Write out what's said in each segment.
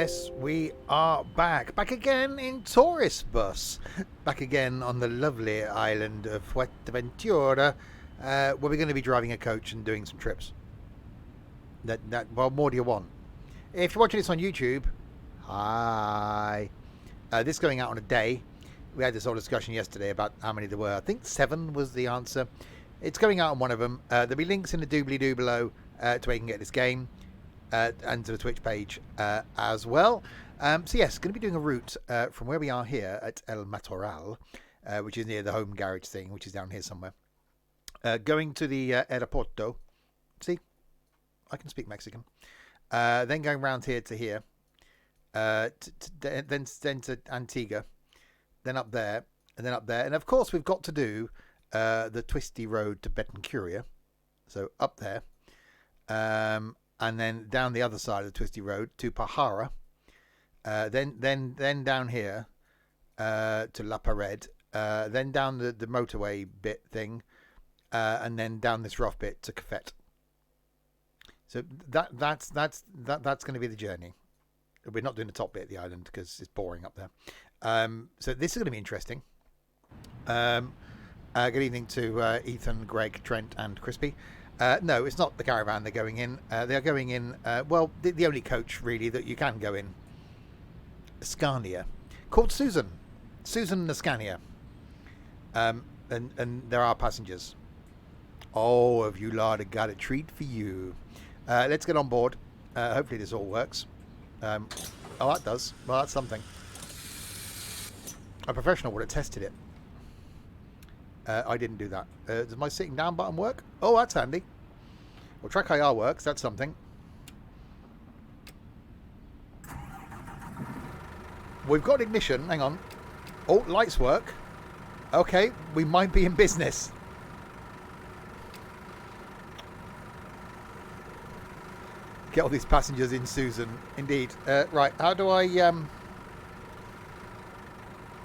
Yes, we are back. Back again in tourist bus. Back again on the lovely island of Fuerteventura, where we're going to be driving a coach and doing some trips. Well, more do you want? If you're watching this on YouTube, hi. This is going out on a day. We had this whole discussion yesterday about how many there were. I think 7 was the answer. It's going out on one of them. There'll be links in the doobly-doo below to where you can get this game. And to the Twitch page as well. So yes, going to be doing a route from where we are here at El Matoral, which is near the home garage thing, which is down here somewhere. Going to the aeroporto. See, I can speak Mexican. Then going round here to here. Then to Antigua. Then up there. And then up there. And of course, we've got to do the twisty road to Betancuria. So up there. And then down the other side of the twisty road to Pajara, then down here to La Pared, then down the motorway bit thing, and then down this rough bit to Cafet. So that's going to be the journey. We're not doing the top bit of the island because it's boring up there. So this is going to be interesting. Good evening to Ethan, Greg, Trent, and Crispy. No, it's not the caravan they're going in. They're going in, well, the only coach, really, that you can go in. Scania. Called Susan. Susan the Scania. And there are passengers. Oh, have you lot have got a treat for you. Let's get on board. Hopefully this all works. Oh, that does. Well, that's something. A professional would have tested it. I didn't do that. Does my sitting down button work? Oh, that's handy. Well, track IR works. That's something. We've got ignition. Hang on. Oh, lights work. Okay, we might be in business. Get all these passengers in, Susan. Indeed. Right. How do I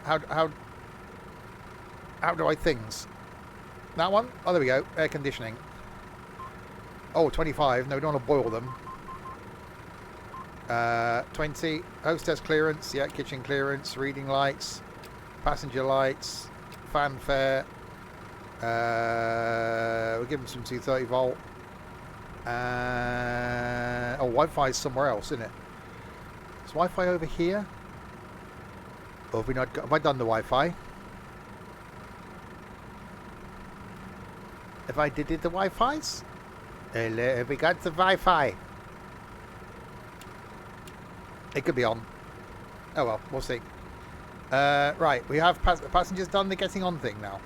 How do I things? That one? Oh, there we go. Air conditioning. Oh, 25. No, we don't want to boil them. 20. Hostess clearance. Yeah, kitchen clearance. Reading lights. Passenger lights. Fanfare. We'll give them some 230 volt. Oh, Wi-Fi is somewhere else, isn't it? Is Wi-Fi over here? Or have we not got... Have I done the Wi-Fi? If I did the Wi-Fi's? Have we got the Wi-Fi? It could be on. Oh well, we'll see. Right, we have passengers done the getting on thing now.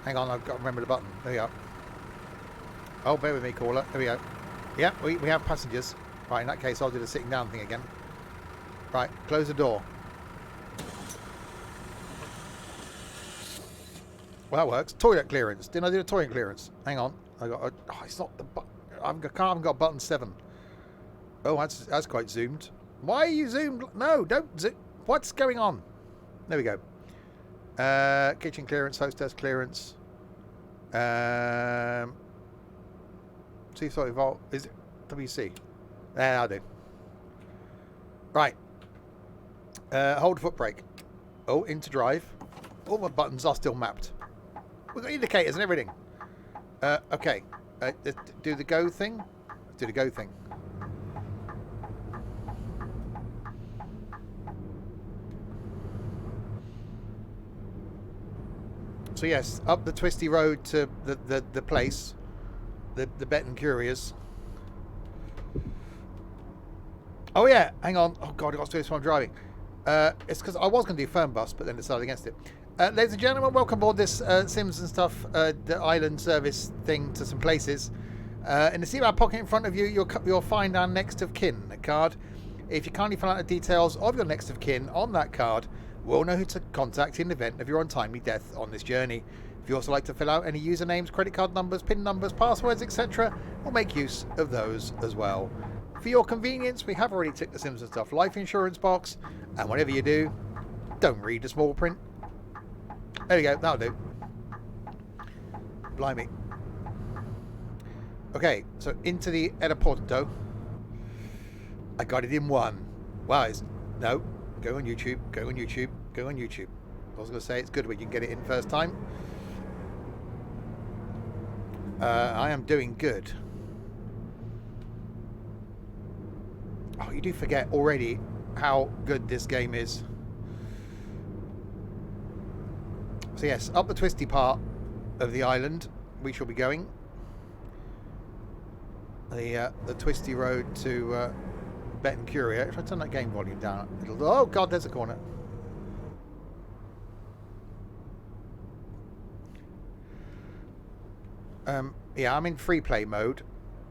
Hang on, I've got to remember the button. There we go. Oh, bear with me, caller. There we go. Yeah, we have passengers. Right, in that case, I'll do the sitting down thing again. Right, close the door. Well, that works. Toilet clearance. Didn't I do the toilet clearance? Hang on. I got. Oh, it's not the button. I haven't got button 7. Oh, that's quite zoomed. Why are you zoomed? No, don't zoom. What's going on? There we go. Kitchen clearance, hostess clearance. 230 volt. Is it WC? There, I'll do. Right. Hold foot brake. Oh, into drive. All my buttons are still mapped. We've got indicators and everything. Okay. Do the go thing. Do the go thing. So yes, up the twisty road to the place, the Betancuras. Oh yeah, hang on. Oh god, I got to do this while I'm driving. It's because I was going to do firm bus, but then decided against it. Ladies and gentlemen, welcome aboard this Sims and Stuff, the island service thing to some places. In the seatbelt pocket in front of you, you'll find our next of kin card. If you kindly fill out the details of your next of kin on that card, we'll know who to contact in the event of your untimely death on this journey. If you also like to fill out any usernames, credit card numbers, PIN numbers, passwords, etc., we'll make use of those as well. For your convenience, we have already ticked the Sims and Stuff life insurance box, and whatever you do, don't read the small print. There we go, that'll do. Blimey. Okay, so into the aeroporto. I got it in 1. Wow, it's... No. Go on YouTube. Go on YouTube. Go on YouTube. I was going to say it's good when you can get it in first time. I am doing good. Oh, you do forget already how good this game is. So yes, up the twisty part of the island we shall be going. The twisty road to Betancuria. If I turn that game volume down, it'll... Oh God, there's a corner. Yeah, I'm in free play mode,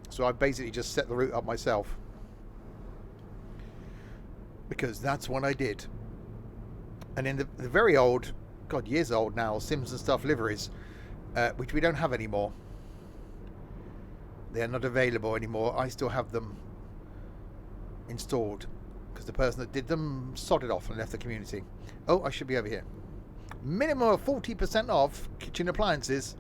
so I basically just set the route up myself because that's what I did. And in the very old, God, years old now, Sims and Stuff liveries, which we don't have anymore. They are not available anymore. I still have them installed because the person that did them sodded off and left the community. Oh, I should be over here. Minimum of 40% off kitchen appliances.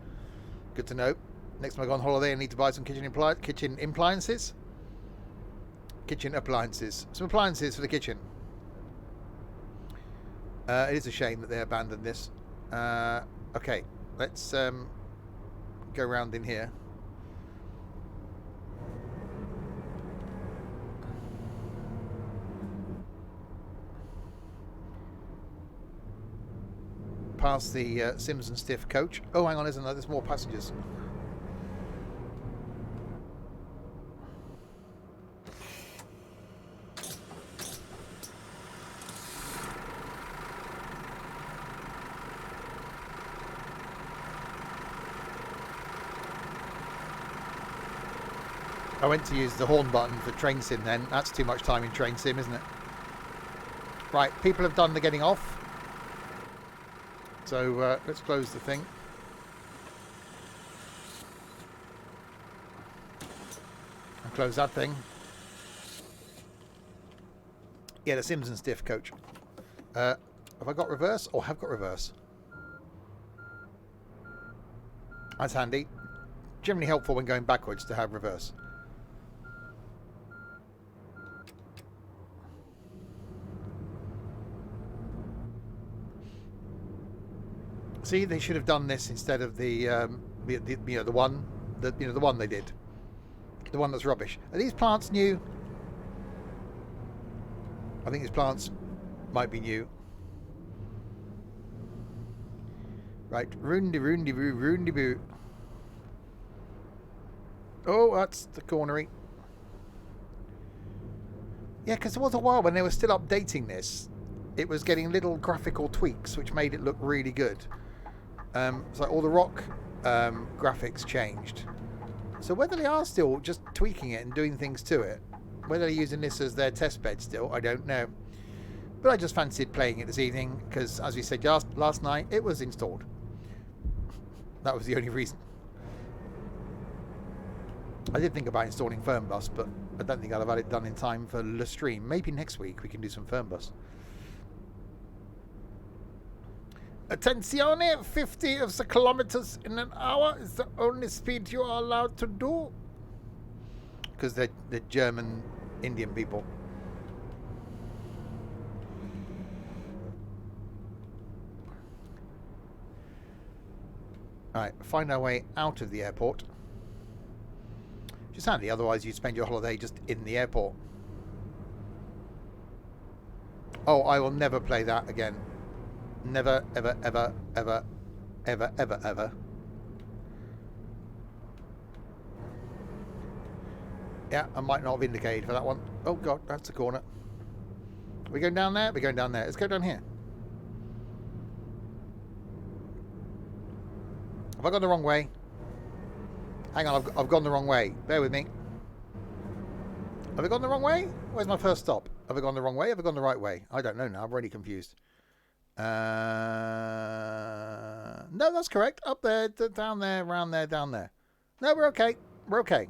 Good to know. Next time I go on holiday, I need to buy some kitchen appliances. Kitchen appliances. Some appliances for the kitchen. It is a shame that they abandoned this. Okay, let's go around in here. Past the Sims and Stiff coach. Oh, hang on, there's more passengers. I went to use the horn button for train sim then. That's too much time in train sim, isn't it? Right, people have done the getting off. So let's close the thing. And close that thing. Yeah, the Sims and Stiff coach. Have I got reverse? Oh, I have got reverse. That's handy. Generally helpful when going backwards to have reverse. See, they should have done this instead of the one they did, the one that's rubbish. Are these plants new? I think these plants might be new. Right, roondy-boo. Oh, that's the cornery. Yeah, because there was a while when they were still updating this. It was getting little graphical tweaks, which made it look really good. So all the rock graphics changed. So whether they are still just tweaking it and doing things to it, whether they're using this as their test bed still, I don't know. But I just fancied playing it this evening because, as we said last night, it was installed. That was the only reason. I did think about installing Firmbus, but I don't think I'll have had it done in time for the stream. Maybe next week we can do some Firmbus. Attenzione, 50 of the kilometers in an hour is the only speed you are allowed to do. Because they're German Indian people. Alright, find our way out of the airport. Which is handy, otherwise you'd spend your holiday just in the airport. Oh, I will never play that again. Never, ever, ever, ever, ever, ever, ever. Yeah, I might not have indicated for that one. Oh God, that's a corner. Are we going down there? We're going down there. Let's go down here. Have I gone the wrong way? Hang on, I've gone the wrong way. Bear with me. Have I gone the wrong way? Where's my first stop? Have I gone the wrong way? Have I gone the right way? I don't know now. I'm really confused. No, that's correct. Up there, down there, round there, down there. No, we're okay. We're okay.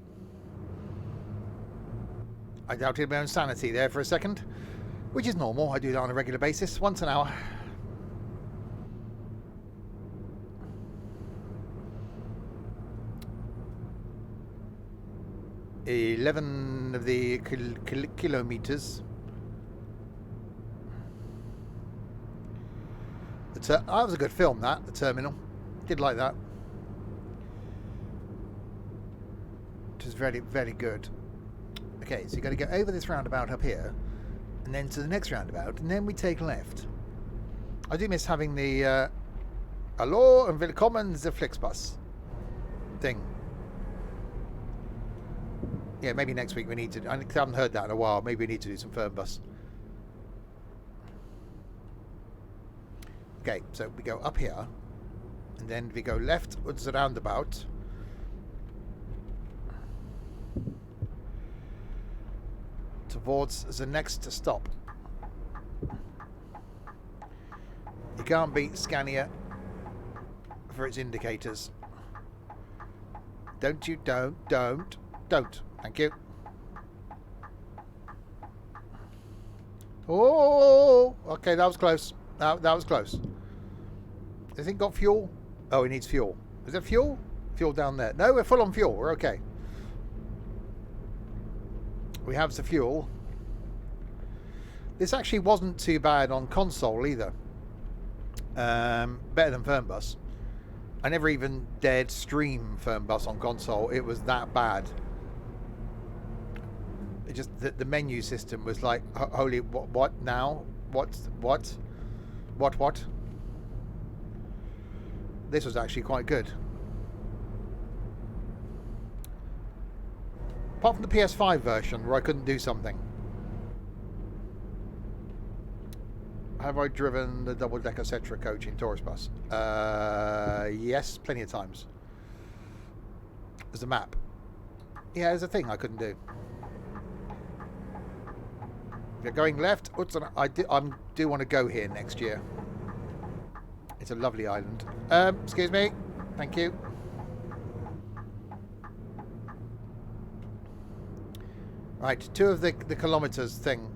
I doubted my own sanity there for a second, which is normal. I do that on a regular basis, once an hour. $11 of the kilometers. That was a good film, that, The Terminal. Did like that. It was very, very good. Okay, so you got to go over this roundabout up here, and then to the next roundabout, and then we take left. I do miss having the Hallo and Willkommen the Flixbus thing. Yeah, maybe next week we need to... I haven't heard that in a while. Maybe we need to do some Fernbus. Okay, so we go up here, and then we go left towards the roundabout. Towards the next stop. You can't beat Scania for its indicators. Don't you? Don't. Thank you. Oh, okay, that was close. That was close. Has it got fuel? Oh, it needs fuel. Is there fuel? Fuel down there. No, we're full on fuel. We're okay. We have the fuel. This actually wasn't too bad on console either. Better than Fernbus. I never even dared stream Fernbus on console. It was that bad. It just the menu system was like, holy, what now? What? This was actually quite good. Apart from the PS5 version where I couldn't do something. Have I driven the double-decker Cetra coach in Tourist Bus? Yes, plenty of times. There's a map. Yeah, there's a thing I couldn't do. You're going left. I do want to go here next year. It's a lovely island. Excuse me. Thank you. Right, 2 of the kilometers thing.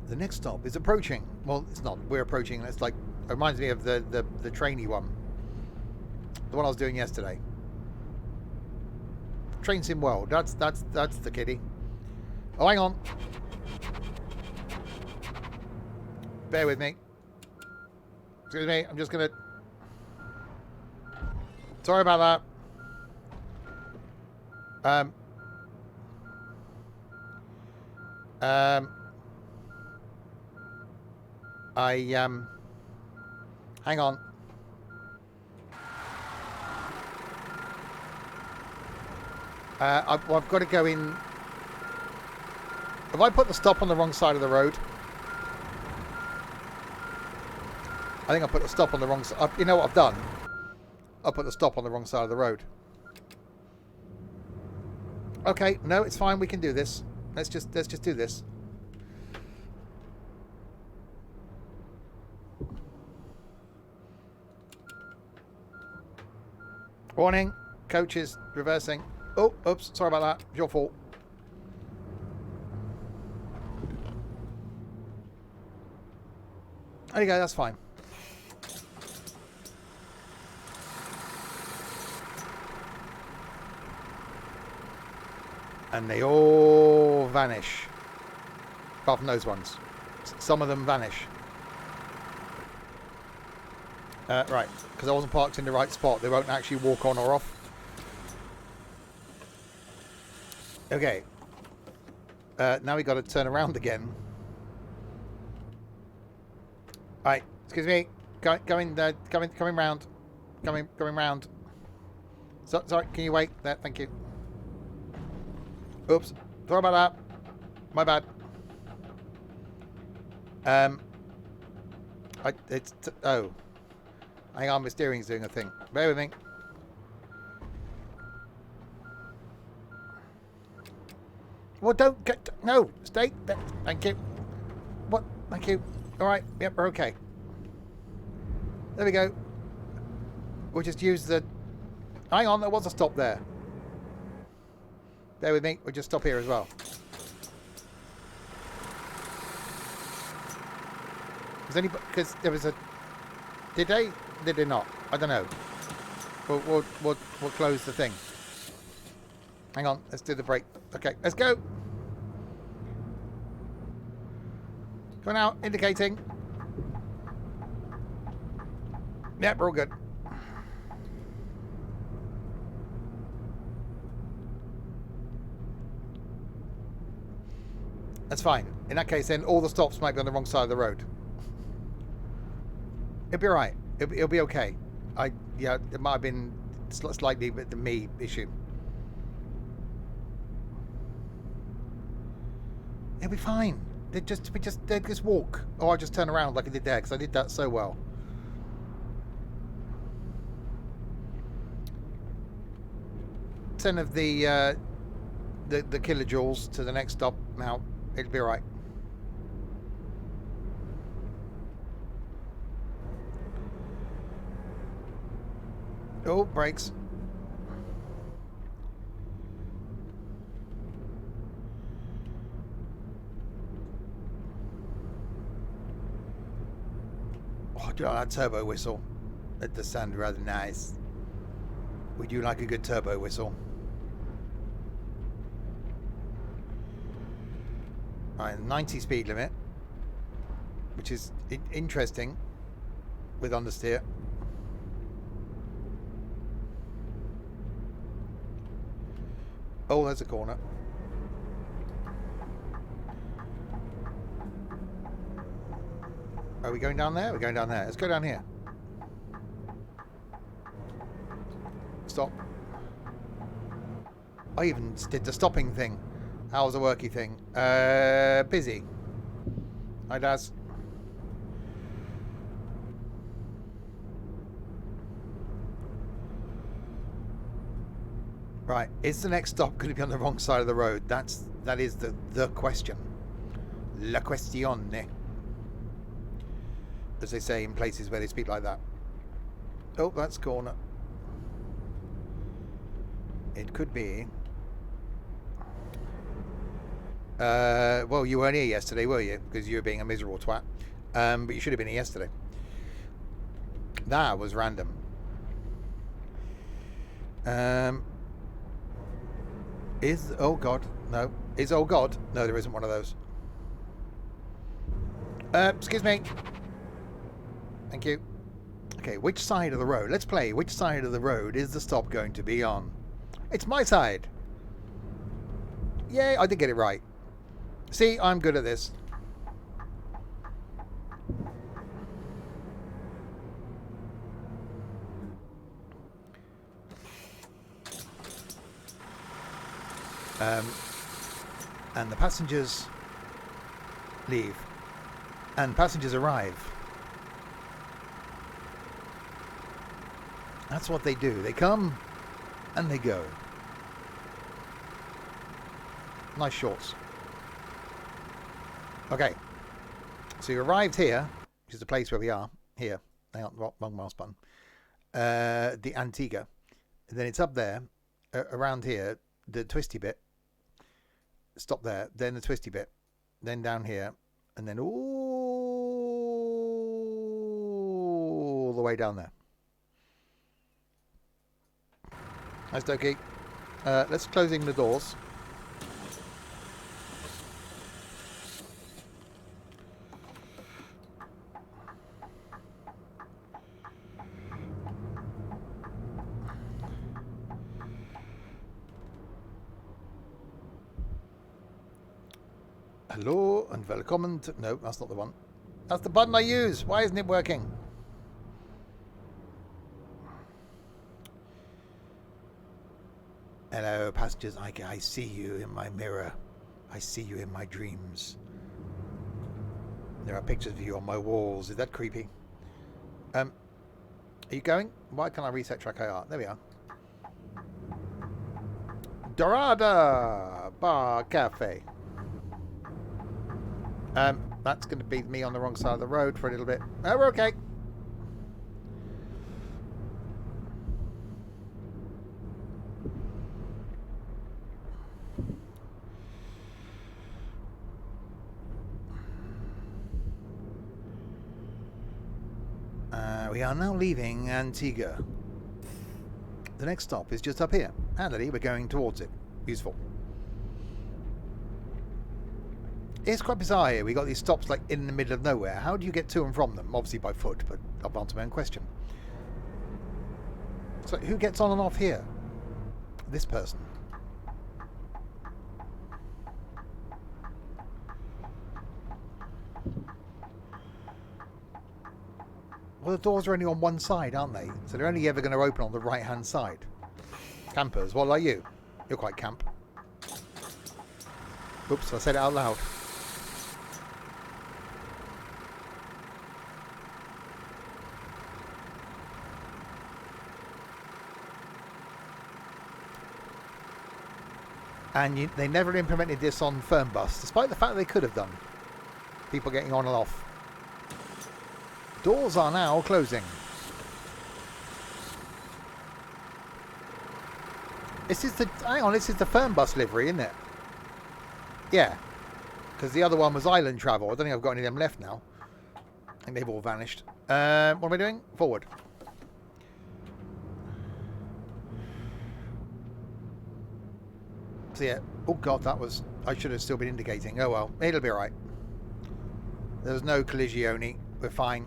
The next stop is approaching. Well, it's not. We're approaching. It's like, it reminds me of the trainee one. The one I was doing yesterday. Train Sim World. That's the kiddie. Oh, hang on. Bear with me. Excuse me. I'm just gonna. Sorry about that. Hang on. I've got to go in. Have I put the stop on the wrong side of the road? I think I put the stop on the wrong side. You know what I've done? I put the stop on the wrong side of the road. Okay, no, it's fine. We can do this. Let's just do this. Warning, coaches reversing. Oh, oops, sorry about that. It's your fault. There you go, that's fine. And they all vanish. Apart from those ones. Some of them vanish. Right, because I wasn't parked in the right spot. They won't actually walk on or off. Okay. Now we got to turn around again. Right, excuse me. Coming round. Coming round. Sorry, can you wait? There, thank you. Oops. Sorry about that. My bad. Oh. Hang on, my steering's doing a thing. Bear with me. Well, don't get... No, stay. Thank you. What? Thank you. All right. Yep, we're okay. There we go. We'll just use the... Hang on, there was a stop there. Bear with me. We'll just stop here as well. Was anybody... Because there was a... Did they? Did they not? I don't know. We'll close the thing. Hang on. Let's do the brake. Okay, let's go. Going out, indicating. Yep, we're all good. That's fine. In that case, then all the stops might be on the wrong side of the road. It'll be alright. It'll be okay. Yeah, it might have been slightly the me issue. It'll be fine. They just walk. Or I just turn around like I did there, because I did that so well. Ten of the kilojoules to the next stop now. It'll be alright. Oh, brakes. Oh, that turbo whistle. That does sound rather nice. We do like a good turbo whistle. Right, 90 speed limit, which is interesting with understeer. Oh, there's a corner. Are we going down there? We're going down there. Let's go down here. Stop. I even did the stopping thing. How's the worky thing? Busy. Hi, Daz. Right, is the next stop going to be on the wrong side of the road? That is the question. La questione. As they say in places where they speak like that. Oh, that's corner. It could be. Well, you weren't here yesterday, were you? Because you were being a miserable twat. But you should have been here yesterday. That was random. Oh God, no. Is oh God? No, there isn't one of those. Excuse me. Thank you. Okay, which side of the road? Let's play. Which side of the road is the stop going to be on? It's my side. Yay, I did get it right. See, I'm good at this. And the passengers leave. And passengers arrive. That's what they do. They come and they go. Nice shorts. Okay. So you arrived here, which is the place where we are. Here. Hang on, wrong mouse button. The Antigua. And then it's up there, around here, the twisty bit. Stop there. Then the twisty bit. Then down here. And then all the way down there. Nice dokey. Let's closing the doors. Hello and welcome to... No, that's not the one. That's the button I use. Why isn't it working? Hello, passengers. I see you in my mirror. I see you in my dreams. There are pictures of you on my walls. Is that creepy? Are you going? Why can't I reset track IR? There we are. Dorada Bar Cafe. That's going to be me on the wrong side of the road for a little bit. Oh, we're okay. We are now leaving Antigua. The next stop is just up here. Handily, we're going towards it. Useful. It's quite bizarre here. We got these stops like in the middle of nowhere. How do you get to and from them? Obviously by foot, but I've answered my own question. So who gets on and off here? This person. Well, the doors are only on one side, aren't they? So they're only ever going to open on the right-hand side. Campers, what like you? You're quite camp. Oops, I said it out loud. And they never implemented this on Fernbus, despite the fact they could have done. People getting on and off. Doors are now closing. This is the... Hang on, this is the Fernbus livery, isn't it? Yeah. Because the other one was island travel. I don't think I've got any of them left now. I think they've all vanished. What am I doing? Forward. So yeah. Oh god, that was... I should have still been indicating. Oh well, it'll be alright. There's no collisione. We're fine.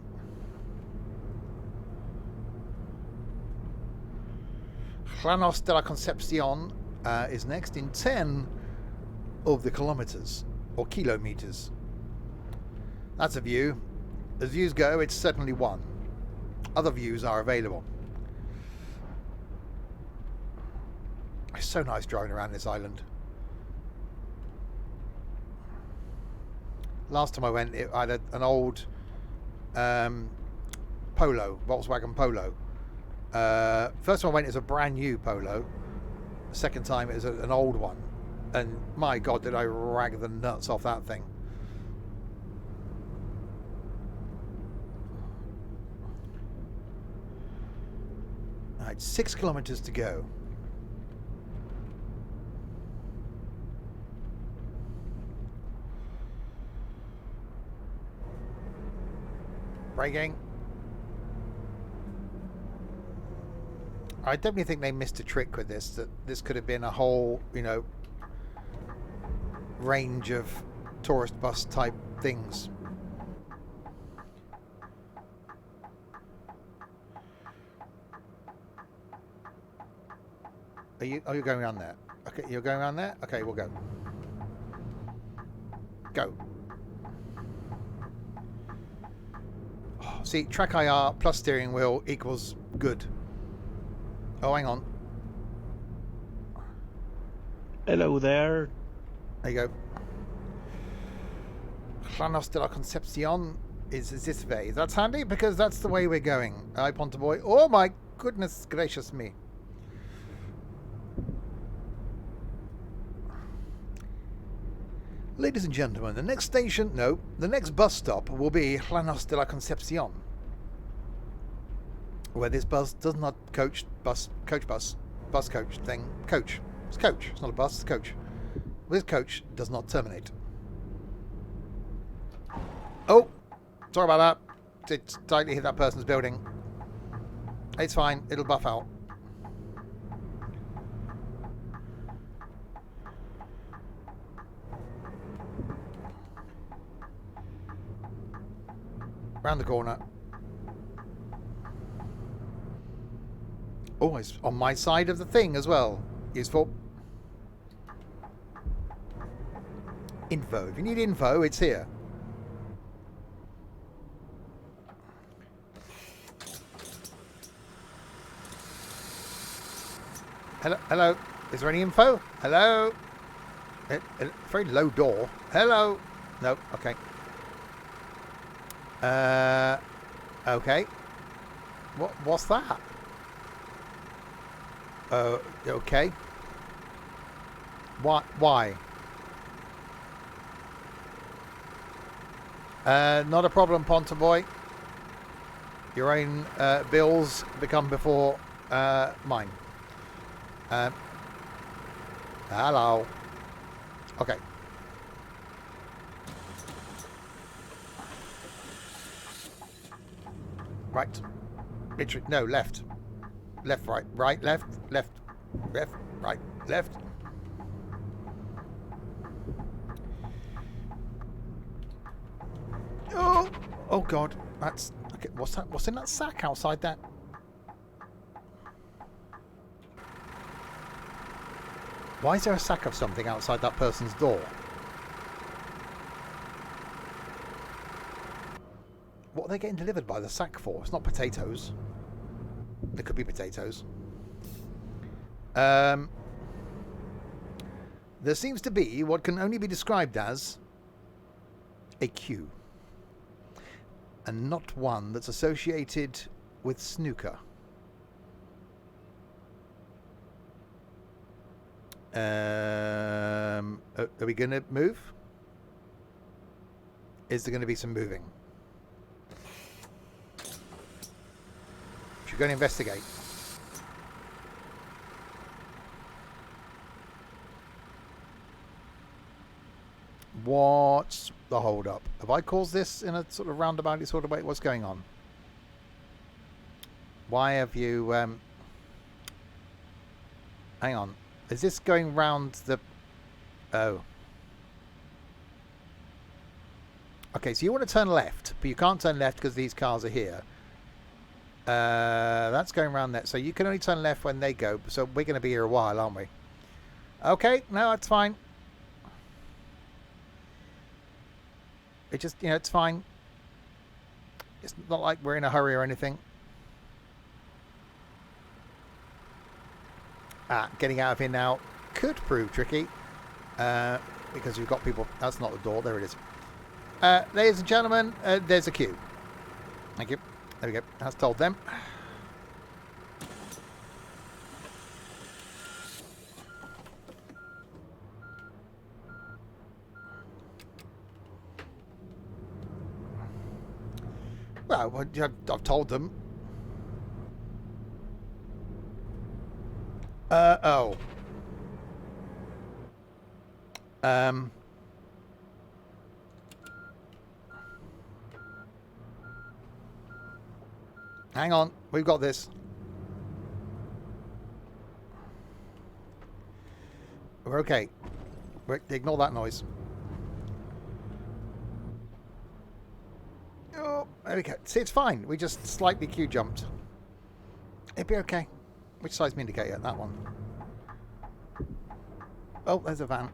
Llanos de la Concepcion is next in 10 of the kilometres, or kilometres. That's a view. As views go, it's certainly one. Other views are available. It's so nice driving around this island. Last time I went, I had an old Polo, Volkswagen Polo. First time I went, it was a brand new Polo. Second time, it was an old one. And my God, did I rag the nuts off that thing. Alright, 6 kilometres to go. Braking. I definitely think they missed a trick with this, that this could have been a whole, you know, range of tourist bus type things. Are you going around there? Okay, you're going around there? Okay, we'll go. Go. Oh, see, track IR plus steering wheel equals good. Oh, hang on. Hello there. There you go. Llanos de la Concepcion is this way. That's handy because that's the way we're going. Hi, Ponta Boy. Oh my goodness gracious me. Ladies and gentlemen, the next station, no, the next bus stop will be Llanos de la Concepcion, where this bus does not coach thing. Coach. It's coach. It's not a bus, it's a coach. This coach does not terminate. Oh, sorry about that. It tightly hit that person's building. It's fine. It'll buff out. Round the corner. Oh, it's on my side of the thing as well. Useful. Info. If you need info, it's here. Hello? Hello? Is there any info? Hello? Very low door. Hello? No. Okay. Okay. What's that? Okay. Why? Not a problem, Ponta Boy. Your own bills become before mine. Hello. Okay. Right. Literally, no, left. Left, right, right, left, left, left, right, left. Oh God, that's okay. What's that? What's in that sack outside that? Why is there a sack of something outside that person's door? What are they getting delivered by the sack for? It's not potatoes. It could be potatoes. There seems to be what can only be described as a queue. And not one that's associated with snooker. Are we going to move? Is there going to be some moving? Should we go and investigate? What's the hold up? Have I caused this in a sort of roundabout sort of way? What's going on? Why have you... hang on. Is this going round the... Oh. Okay, so you want to turn left, but you can't turn left because these cars are here. That's going round there. So you can only turn left when they go. So we're going to be here a while, aren't we? Okay, no, that's fine. It just, you know, it's fine. It's not like we're in a hurry or anything. Getting out of here now could prove tricky. Because we've got people... That's not the door. There it is. Ladies and gentlemen, there's a queue. Thank you. There we go. That's told them. Well, I've told them. Oh. Hang on, we've got this. We're okay. Ignore that noise. Oh, there we go. See, it's fine. We just slightly queue jumped. It'd be okay. Which side's my indicator? That one. Oh, there's a van.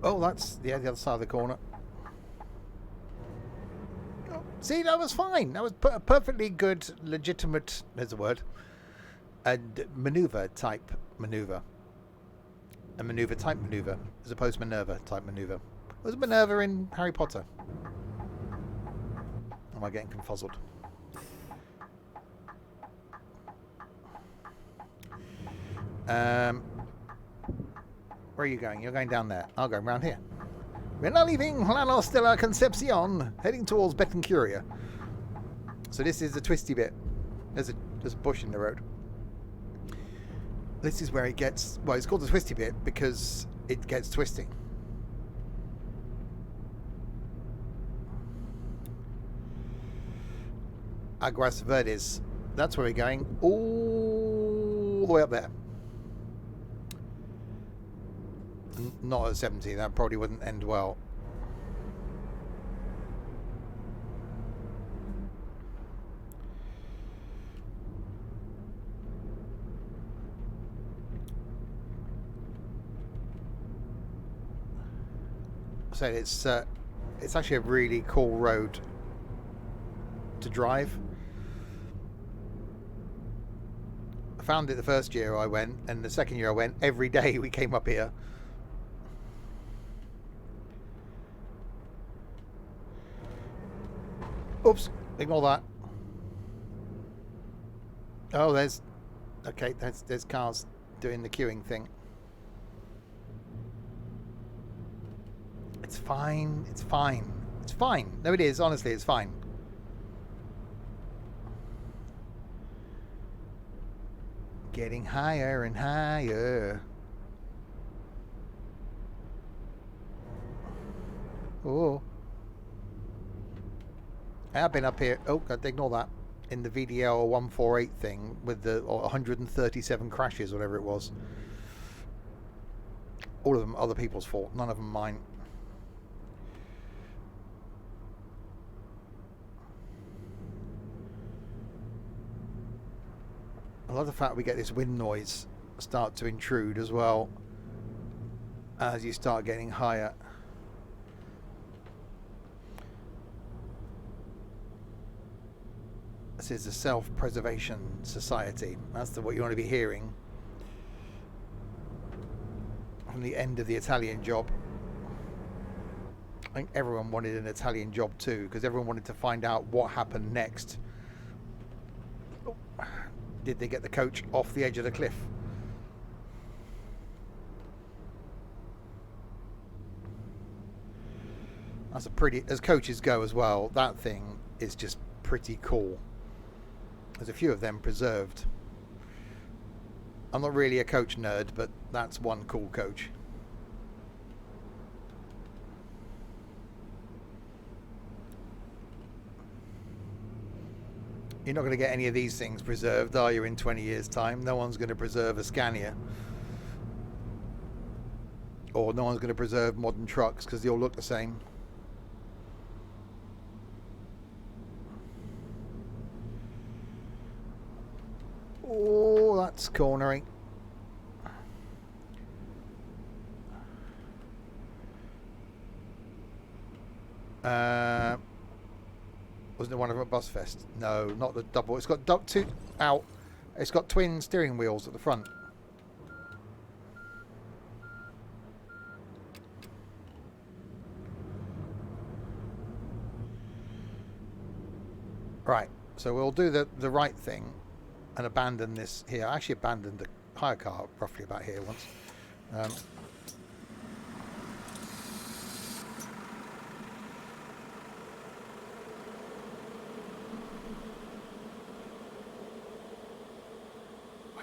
Oh, that's the other side of the corner. Oh, see, that was fine. That was a perfectly good, legitimate, there's a word, and maneuver type maneuver. A maneuver type maneuver, as opposed to Minerva type maneuver. It was Minerva in Harry Potter. Am I getting confuzzled? Where are you going? You're going down there. I'll go around here. We're now leaving Llanos de la Concepcion, heading towards Betancuria. So this is the twisty bit. There's a bush in the road. This is where it gets... Well, it's called the twisty bit because it gets twisting. Aguas Verdes. That's where we're going. All the way up there. Not at 70. That probably wouldn't end well. So it's actually a really cool road to drive. I found it the first year I went, and the second year I went, every day we came up here. Oops, ignore that. Oh, there's cars doing the queuing thing. It's fine. It's fine. It's fine. No, it is. Honestly, it's fine. Getting higher and higher. Oh. I've been up here. Oh, ignore that. In the VDL 148 thing with the 137 crashes, whatever it was. All of them other people's fault. None of them mine. I love the fact we get this wind noise start to intrude as well as you start getting higher. This is the Self-Preservation Society. That's what you want to be hearing from the end of the Italian Job. I think everyone wanted an Italian Job too, because everyone wanted to find out what happened next. Did they get the coach off the edge of the cliff? That's a pretty, as coaches go as well, that thing is just pretty cool. There's a few of them preserved. I'm not really a coach nerd, but that's one cool coach. You're not going to get any of these things preserved, are you, in 20 years' time? No one's going to preserve a Scania. Or no one's going to preserve modern trucks because they all look the same. Oh, that's cornering. Wasn't it one of them at Bus Fest? No, not the double. It's got two out. It's got twin steering wheels at the front. Right, so we'll do the right thing and abandon this here. I actually abandoned the hire car roughly about here once. I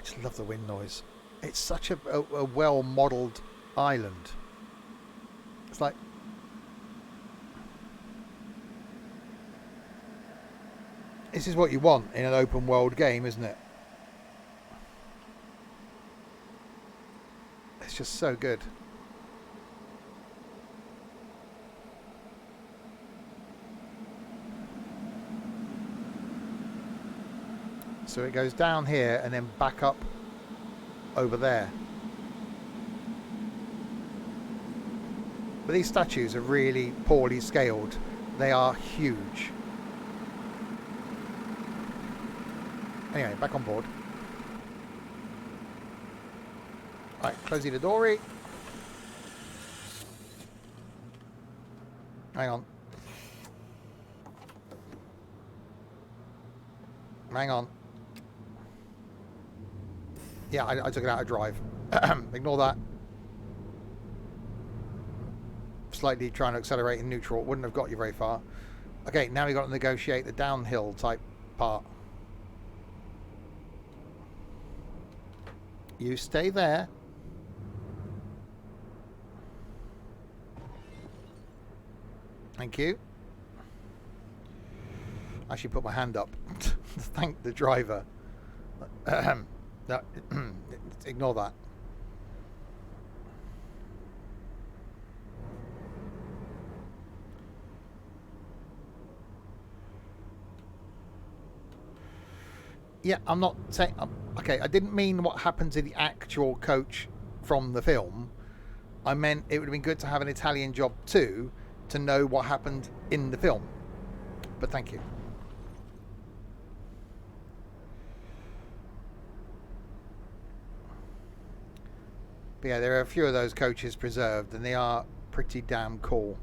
just love the wind noise. It's such a well-modelled island. It's like... This is what you want in an open world game, isn't it? It's just so good. So it goes down here and then back up over there. But these statues are really poorly scaled. They are huge. Anyway, back on board. Right, closing the dory. Hang on. Hang on. Yeah, I took it out of drive. Ignore that. Slightly trying to accelerate in neutral. Wouldn't have got you very far. Okay, now we've got to negotiate the downhill type part. You stay there. Thank you. I should put my hand up to thank the driver. No, ignore that. Yeah, I'm not saying... okay, I didn't mean what happened to the actual coach from the film. I meant it would have been good to have an Italian Job too, to know what happened in the film. But thank you. But yeah, there are a few of those coaches preserved, and they are pretty damn cool.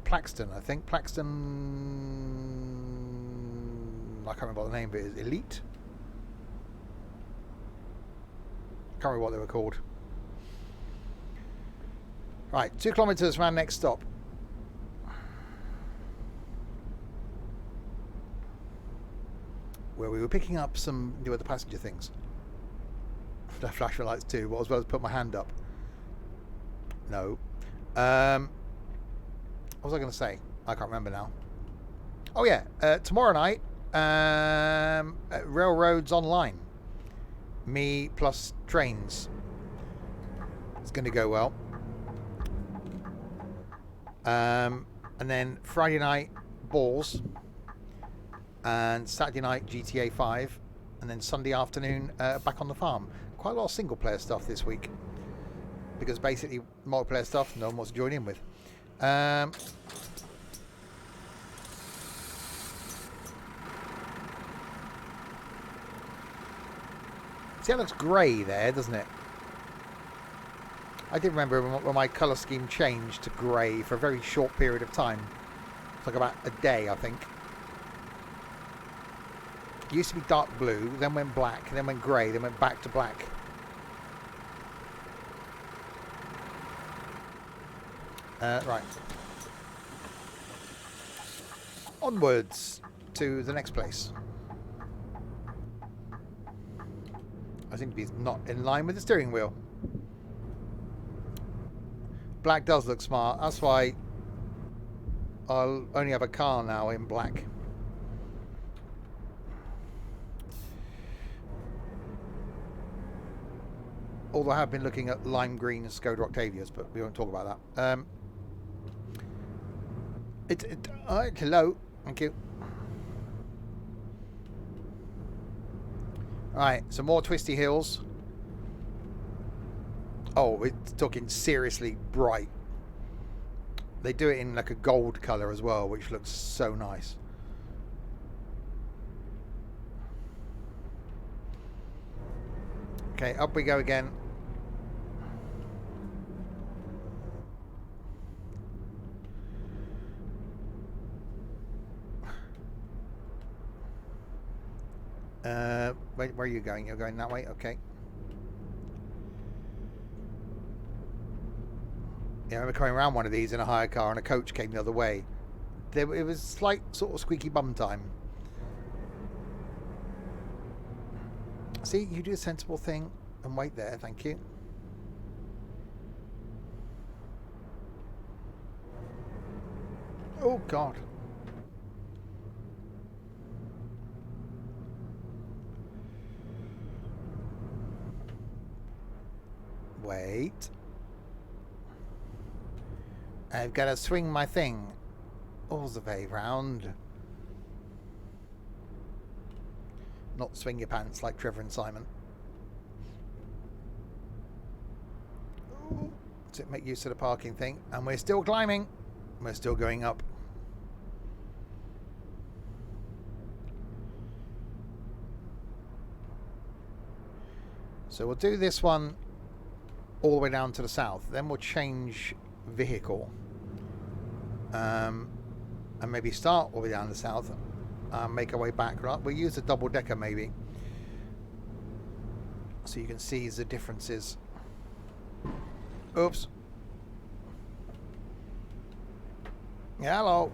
Plaxton, I think. Plaxton... I can't remember what the name of it is. Elite? Can't remember what they were called. Right, 2 kilometres from our next stop. Where we were picking up some other passenger things. Flashing lights too, but as well as put my hand up. No. What was I going to say? I can't remember now. Oh yeah, tomorrow night, Railroads Online. Me plus trains. It's going to go well. And then Friday night, Balls. And Saturday night, GTA 5. and then Sunday afternoon back on the farm. Quite a lot of single player stuff this week, because basically multiplayer stuff no one wants to join in with. See, that looks grey there, doesn't it? I did remember when my colour scheme changed to grey for a very short period of time. It's like about a day, I think. It used to be dark blue, then went black, then went grey, then went back to black. Right. Onwards to the next place. I seem to be not in line with the steering wheel. Black does look smart. That's why I'll only have a car now in black. Although I have been looking at lime green Skoda Octavias, but we won't talk about that. Hello. Thank you. Right, some more twisty hills. Oh, it's talking seriously bright. They do it in like a gold colour as well, which looks so nice. Okay, up we go again. Where are you going? You're going that way? Okay. Yeah, I remember coming around one of these in a hire car and a coach came the other way. It was slight sort of squeaky bum time. See, you do a sensible thing and wait there, thank you. Oh, God. Wait. I've got to swing my thing all the way round. Not swing your pants like Trevor and Simon. To make use of the parking thing. And we're still climbing. We're still going up. So we'll do this one all the way down to the south. Then we'll change vehicle. And maybe start all the way down the south. Make our way back. Right? We'll use a double decker maybe. So you can see the differences. Oops. Yeah, hello.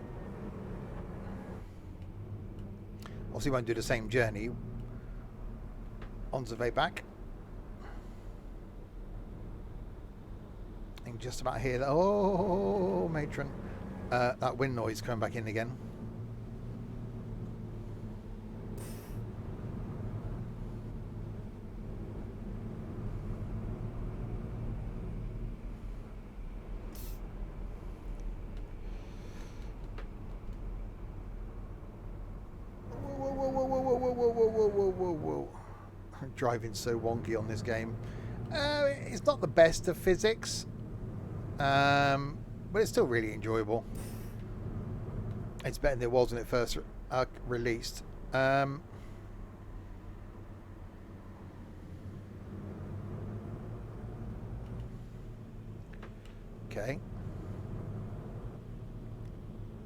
Obviously won't do the same journey on the way back. I can just about hear that. Oh, matron. That wind noise coming back in again. Whoa. I'm driving so wonky on this game. It's not the best of physics, but it's still really enjoyable. It's better than it was when it first released. Okay.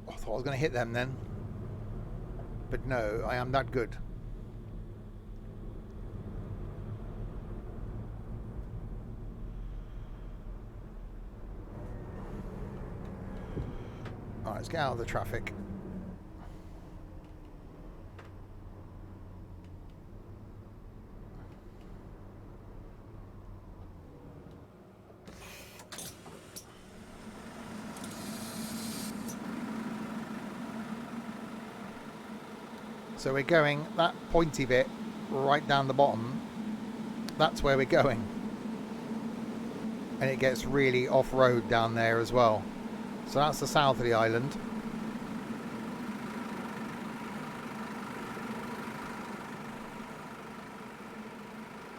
I thought I was going to hit them then. But no, I am that good. Alright, let's get out of the traffic. So we're going that pointy bit right down the bottom. That's where we're going. And it gets really off-road down there as well. So that's the south of the island.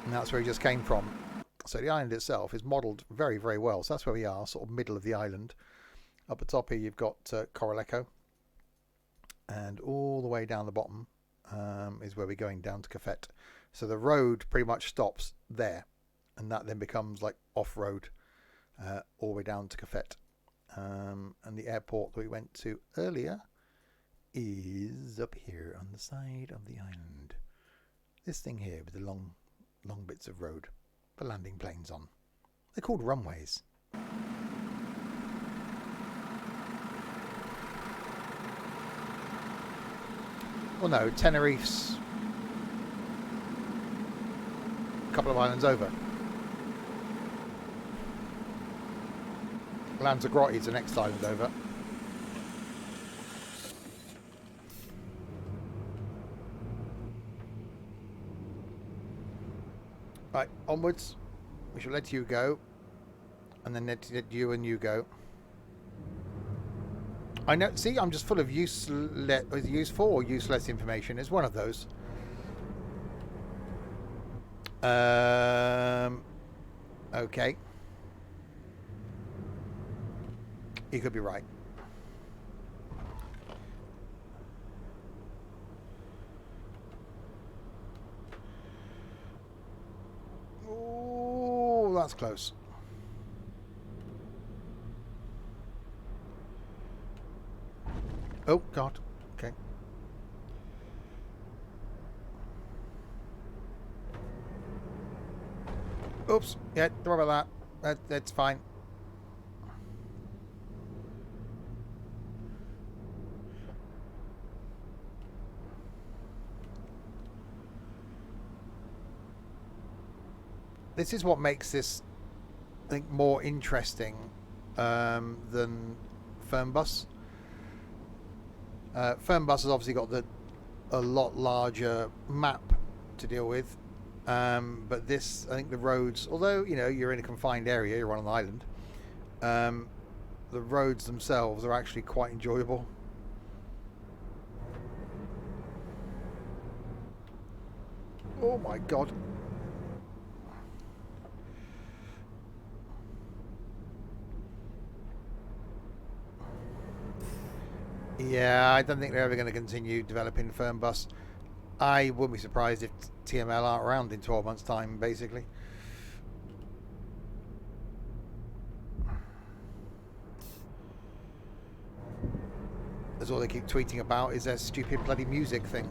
And that's where he just came from. So the island itself is modelled very, very well. So that's where we are, sort of middle of the island. Up the top here, you've got Coraleco. And all the way down the bottom is where we're going down to Cafet. So the road pretty much stops there. And that then becomes like off-road all the way down to Cafet. And the airport that we went to earlier is up here on the side of the island. This thing here with the long bits of road for landing planes on. They're called runways. Well, no, Tenerife's a couple of islands over. Lanzarote is the next island over. Right, onwards. We shall let you go. And then let you and you go. I know, see, I'm just full of useful or useless information. It's one of those. Okay. You could be right. Oh, that's close. Oh, God. Okay. Oops. Yeah, don't worry about that. That's fine. This is what makes this, I think, more interesting than Fernbus. Fernbus has obviously got a lot larger map to deal with, but this, I think, the roads, although you're in a confined area, you're on an island, the roads themselves are actually quite enjoyable. Oh my God. Yeah, I don't think they're ever going to continue developing Fernbus. I wouldn't be surprised if TML aren't around in 12 months' time, basically. That's all they keep tweeting about is their stupid bloody music thing.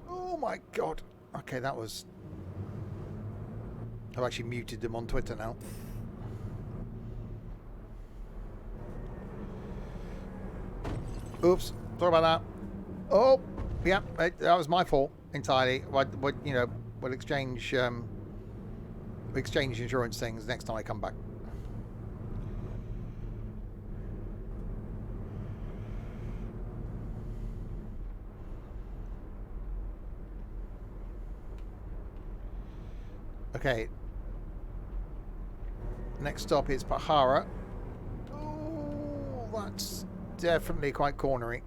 Oh my God. Okay, that was... I've actually muted them on Twitter now. Oops, sorry about that. Oh, yeah, that was my fault entirely. We'll exchange insurance things next time I come back. Okay. Next stop is Pahara. Oh, that's definitely quite cornery.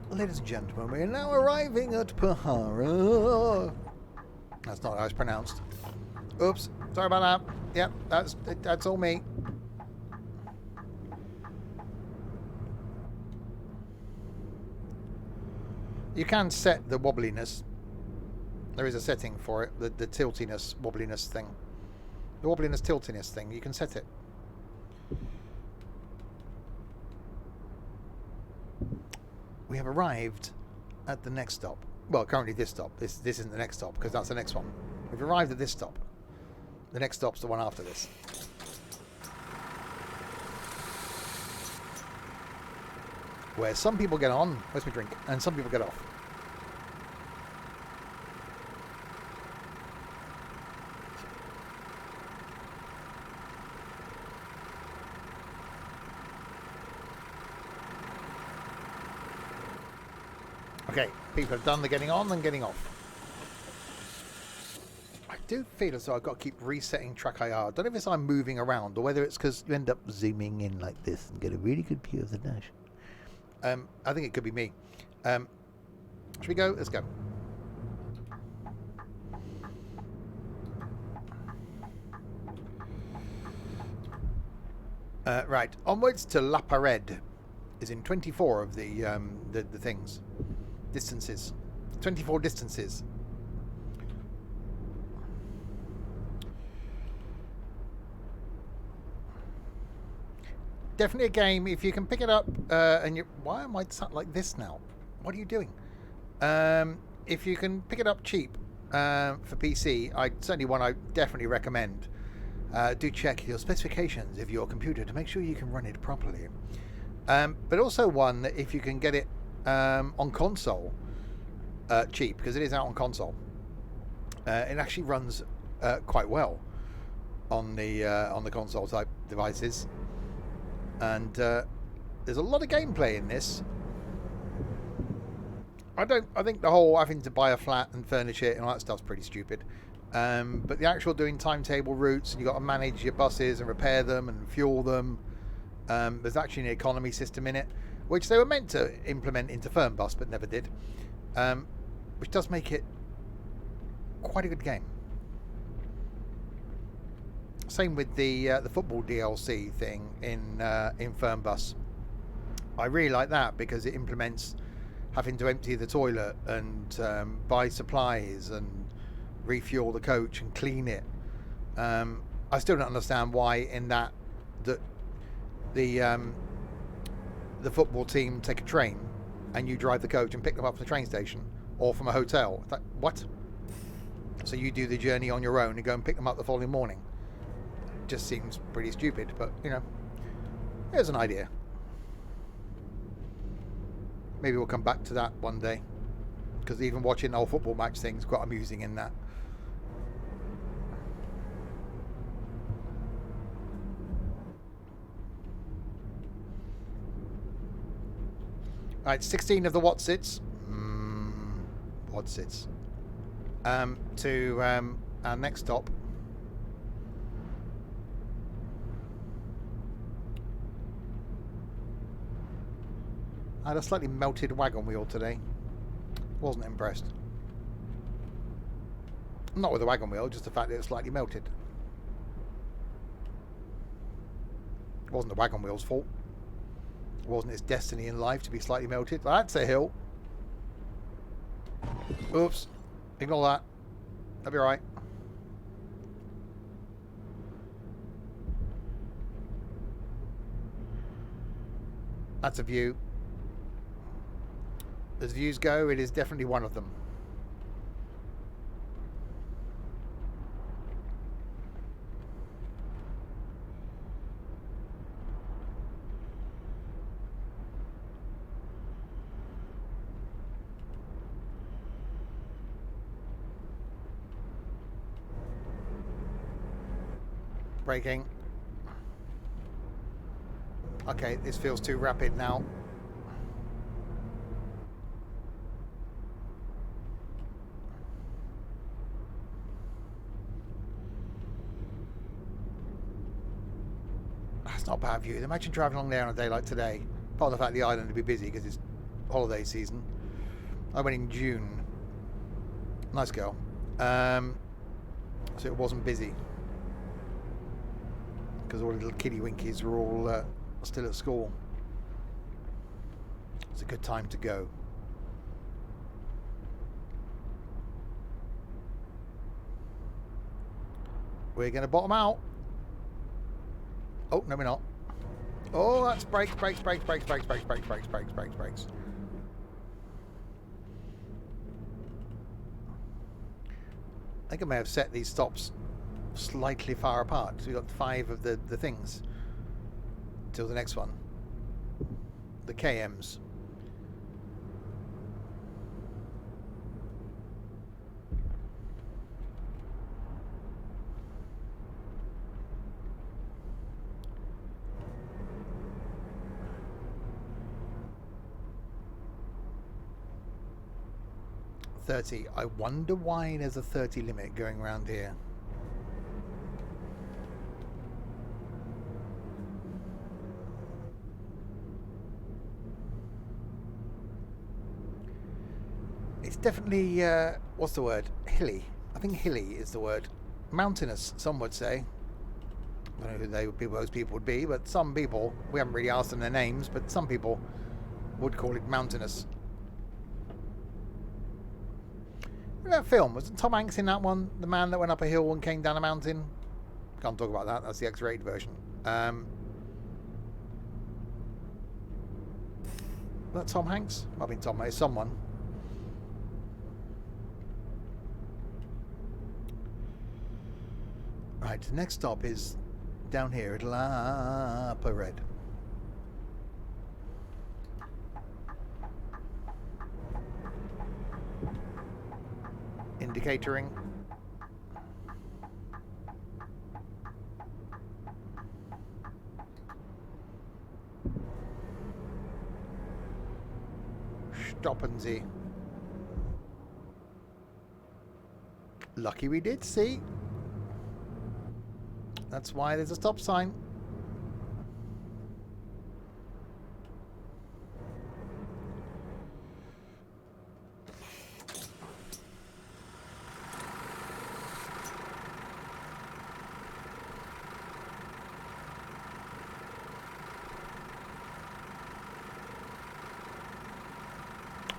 Ladies and gentlemen, we are now arriving at Pahara. That's not how it's pronounced. Oops, sorry about that. Yep, that's all me. You can set the wobbliness. There is a setting for it, the tiltiness, wobbliness thing. The wobbliness, tiltiness thing, you can set it. We have arrived at the next stop. Well, currently this stop. This isn't the next stop, because that's the next one. We've arrived at this stop. The next stop's the one after this. Where some people get on, where's my drink, and some people get off. Okay, people have done the getting on and getting off. I do feel as though I've got to keep resetting track IR. I don't know if it's I'm moving around or whether it's because you end up zooming in like this and get a really good view of the dash. I think it could be me. Should we go? Let's go. Right, onwards to La Pared is in 24 of the things, distances, 24 distances. Definitely a game if you can pick it up. And you, why am I like this now? What are you doing? If you can pick it up cheap for PC, certainly one I definitely recommend. Do check your specifications of your computer to make sure you can run it properly. But also one that if you can get it on console, cheap, because it is out on console, it actually runs quite well on the console type devices, and there's a lot of gameplay in this. I think the whole having to buy a flat and furnish it and all that stuff's pretty stupid. But the actual doing timetable routes, and you've got to manage your buses and repair them and fuel them. There's actually an economy system in it, which they were meant to implement into Fernbus, but never did. Which does make it quite a good game. Same with the football DLC thing in Fernbus. I really like that because it implements having to empty the toilet and buy supplies and refuel the coach and clean it. I still don't understand why in that the football team take a train and you drive the coach and pick them up from the train station or from a hotel. What? So you do the journey on your own and go and pick them up the following morning. Just seems pretty stupid, but you know, here's an idea. Maybe we'll come back to that one day, because even watching the whole football match thing is quite amusing in that. Right, 16 of the Watsits. Watsits. To our next stop. I had a slightly melted wagon wheel today. Wasn't impressed. Not with the wagon wheel, just the fact that it's slightly melted. It wasn't the wagon wheel's fault. It wasn't its destiny in life to be slightly melted. That's a hill. Oops. Ignore that. That'll be alright. That's a view. As views go, it is definitely one of them. Braking. Okay, this feels too rapid now. That's not a bad view. Imagine driving along there on a day like today. Apart from the fact the island would be busy because it's holiday season. I went in June. Nice girl. So it wasn't busy. Because all the little kiddie winkies were all still at school. It's a good time to go. We're going to bottom out. Oh, no we're not. Oh, that's brakes, brakes, brakes, brakes, brakes, brakes, brakes, brakes, brakes, brakes, brakes. I think I may have set these stops slightly far apart. So we've got 5 of the things till the next one. The KMs. .30. I wonder why there's a 30 limit going around here. definitely, what's the word? Hilly. I think hilly is the word. Mountainous, some would say. I don't know who those people would be, but some people, we haven't really asked them their names, but some people would call it mountainous. That film, wasn't Tom Hanks in that one? The man that went up a hill and came down a mountain? Can't talk about that, that's the X-rated version. Was that Tom Hanks? Might have been Tom Hanks, someone. Right, the next stop is down here at La Pared. Indicatoring. Stoppen Sie. Lucky we did see. That's why there's a stop sign.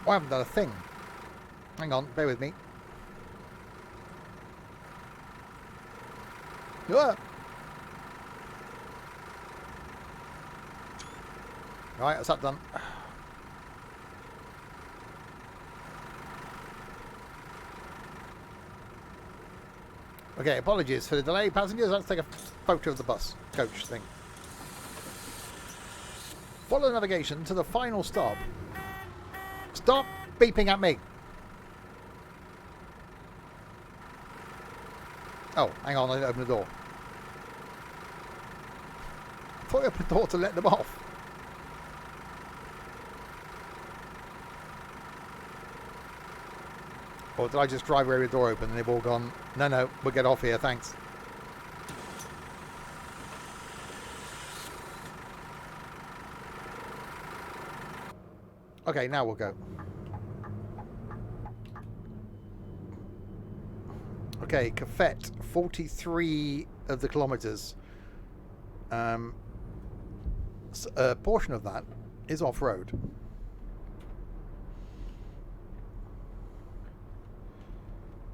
Oh, I haven't done a thing. Hang on, bear with me. Ah. Right, that's that done. Okay, apologies for the delay, passengers. Let's take a photo of the bus coach thing. Follow navigation to the final stop. Stop beeping at me. Oh, hang on, I didn't open the door. I thought I opened the door to let them off. Or did I just drive away with the door open and they've all gone, no, we'll get off here, thanks. Okay, now we'll go. Okay, Cafet, 43 of the kilometres. A portion of that is off-road.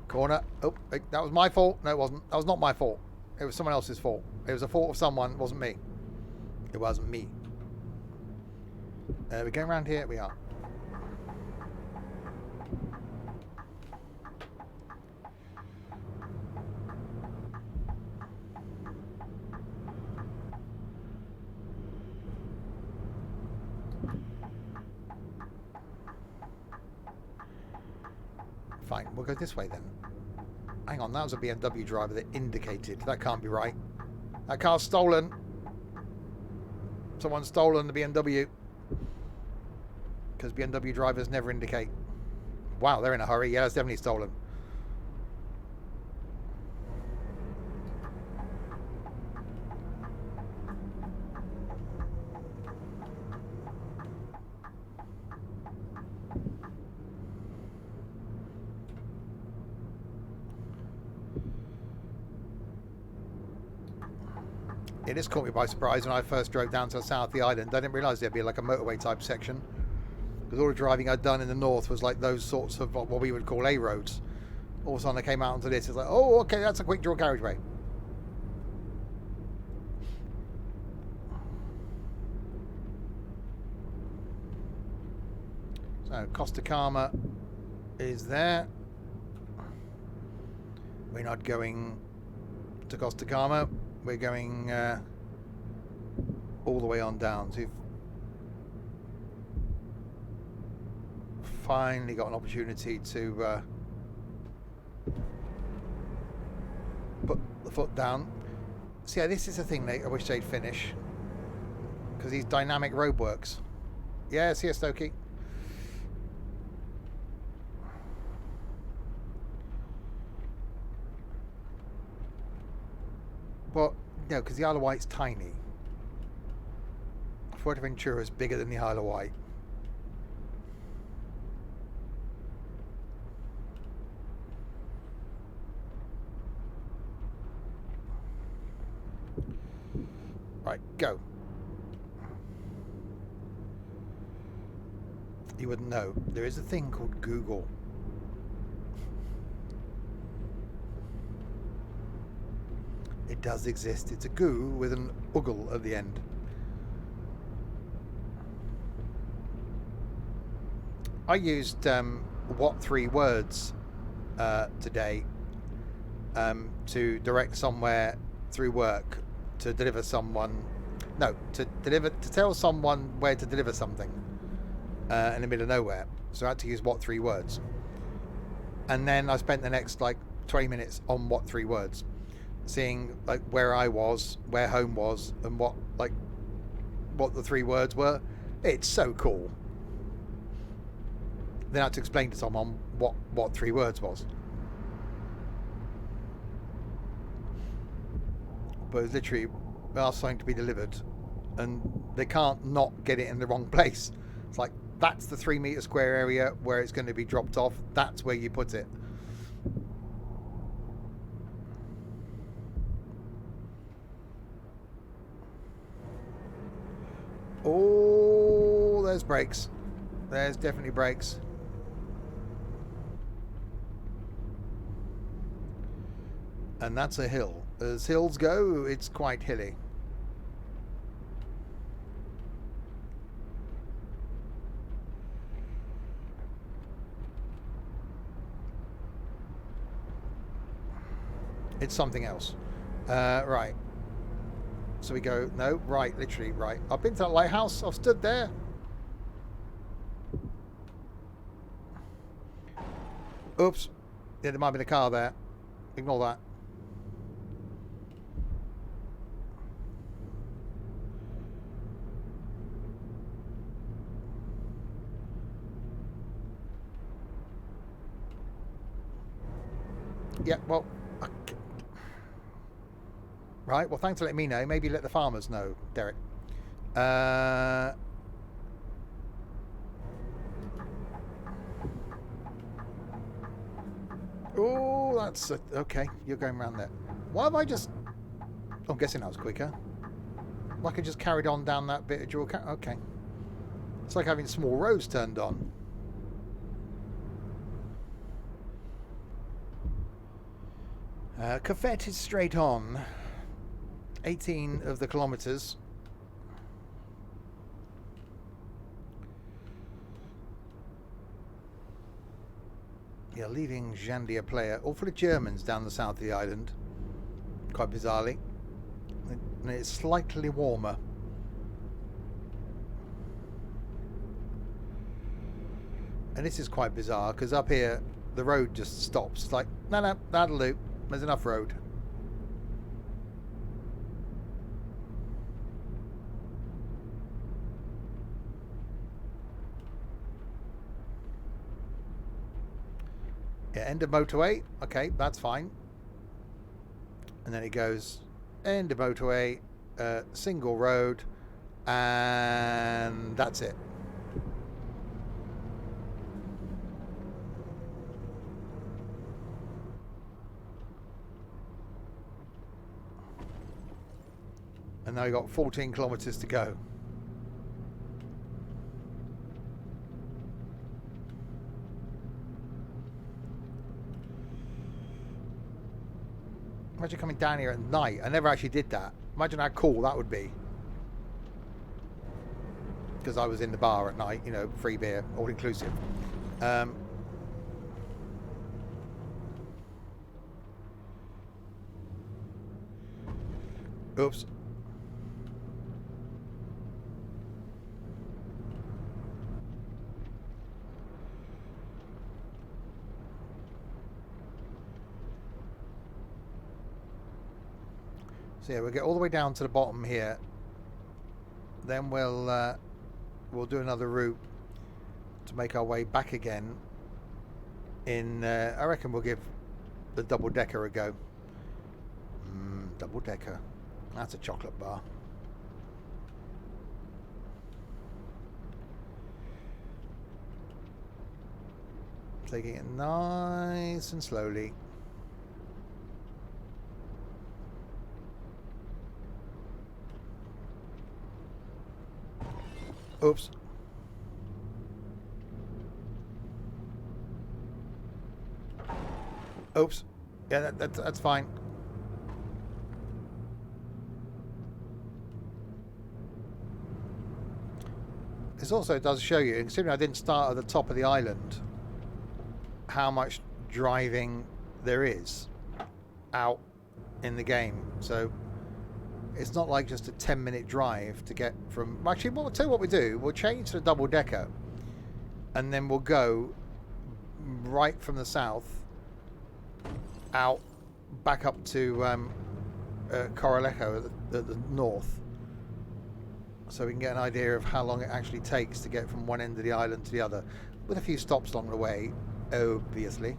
Corner. Oh, that was my fault. No, it wasn't. That was not my fault. It was someone else's fault. It was a fault of someone. It wasn't me. It wasn't me. We're going around here. We are. Fine, we'll go this way then. Hang on, that was a BMW driver that indicated. That can't be right. That car's stolen. Someone's stolen the BMW. Because BMW drivers never indicate. Wow, they're in a hurry. Yeah, it's definitely stolen. It just caught me by surprise when I first drove down to the south of the island. I didn't realise there'd be like a motorway type section. Because all the driving I'd done in the north was like those sorts of what we would call A roads. All of a sudden I came out onto this, it's like, oh, okay, that's a quick draw carriageway. So Costa Calma is there. We're not going to Costa Calma. We're going all the way on down. So you've finally got an opportunity to put the foot down. So yeah, this is the thing I wish they'd finish. Because these dynamic roadworks. Yeah, see you, Stokey. But, no, because the Isle of Wight's tiny. Fuerteventura is bigger than the Isle of Wight. Right, go. You wouldn't know. There is a thing called Google. It does exist. It's a goo with an oogle at the end. I used what 3 words today to direct somewhere through work, to deliver someone. No, to tell someone where to deliver something in the middle of nowhere. So I had to use what 3 words, and then I spent the next like 20 minutes on what 3 words, seeing like where I was, where home was, and what the 3 words were. It's so cool. Then I had to explain to someone what 3 words was. But it's literally asked something to be delivered, and they can't not get it in the wrong place. It's like, that's the 3 meter square area where it's going to be dropped off. That's where you put it. Oh, there's brakes. There's definitely brakes. And that's a hill. As hills go, it's quite hilly. It's something else. Right. So we go, no, right, literally, right. I've been to that lighthouse. I've stood there. Oops. Yeah, there might have been a car there. Ignore that. Yeah, well... Right, well, thanks for letting me know. Maybe let the farmers know, Derek. Oh, that's... okay, you're going around there. Why have I just... Oh, I'm guessing that was quicker. Like I just carried on down that bit of dual... Okay. It's like having small roads turned on. Cafette is straight on. 18 of the kilometres. Yeah, leaving Jandia player. All full of Germans down the south of the island. Quite bizarrely. And it's slightly warmer. And this is quite bizarre, because up here, the road just stops. It's like, no, that'll do. There's enough road. Yeah, end of motorway. Okay, that's fine. And then it goes end of motorway, single road, and that's it. And now you've got 14 kilometres to go. Imagine coming down here at night. I never actually did that. Imagine how cool that would be. Because I was in the bar at night, you know, free beer, all inclusive. Oops. So yeah, we'll get all the way down to the bottom here. Then we'll do another route to make our way back again. I reckon we'll give the double decker a go. Double decker. That's a chocolate bar. Taking it nice and slowly. Oops. Oops. Yeah, that's fine. This also does show you, considering I didn't start at the top of the island, how much driving there is out in the game. So it's not like just a 10-minute drive to get from... Actually, we'll tell you what we do. We'll change to the double decker, and then we'll go right from the south out back up to Coralejo at the north, so we can get an idea of how long it actually takes to get from one end of the island to the other, with a few stops along the way, obviously.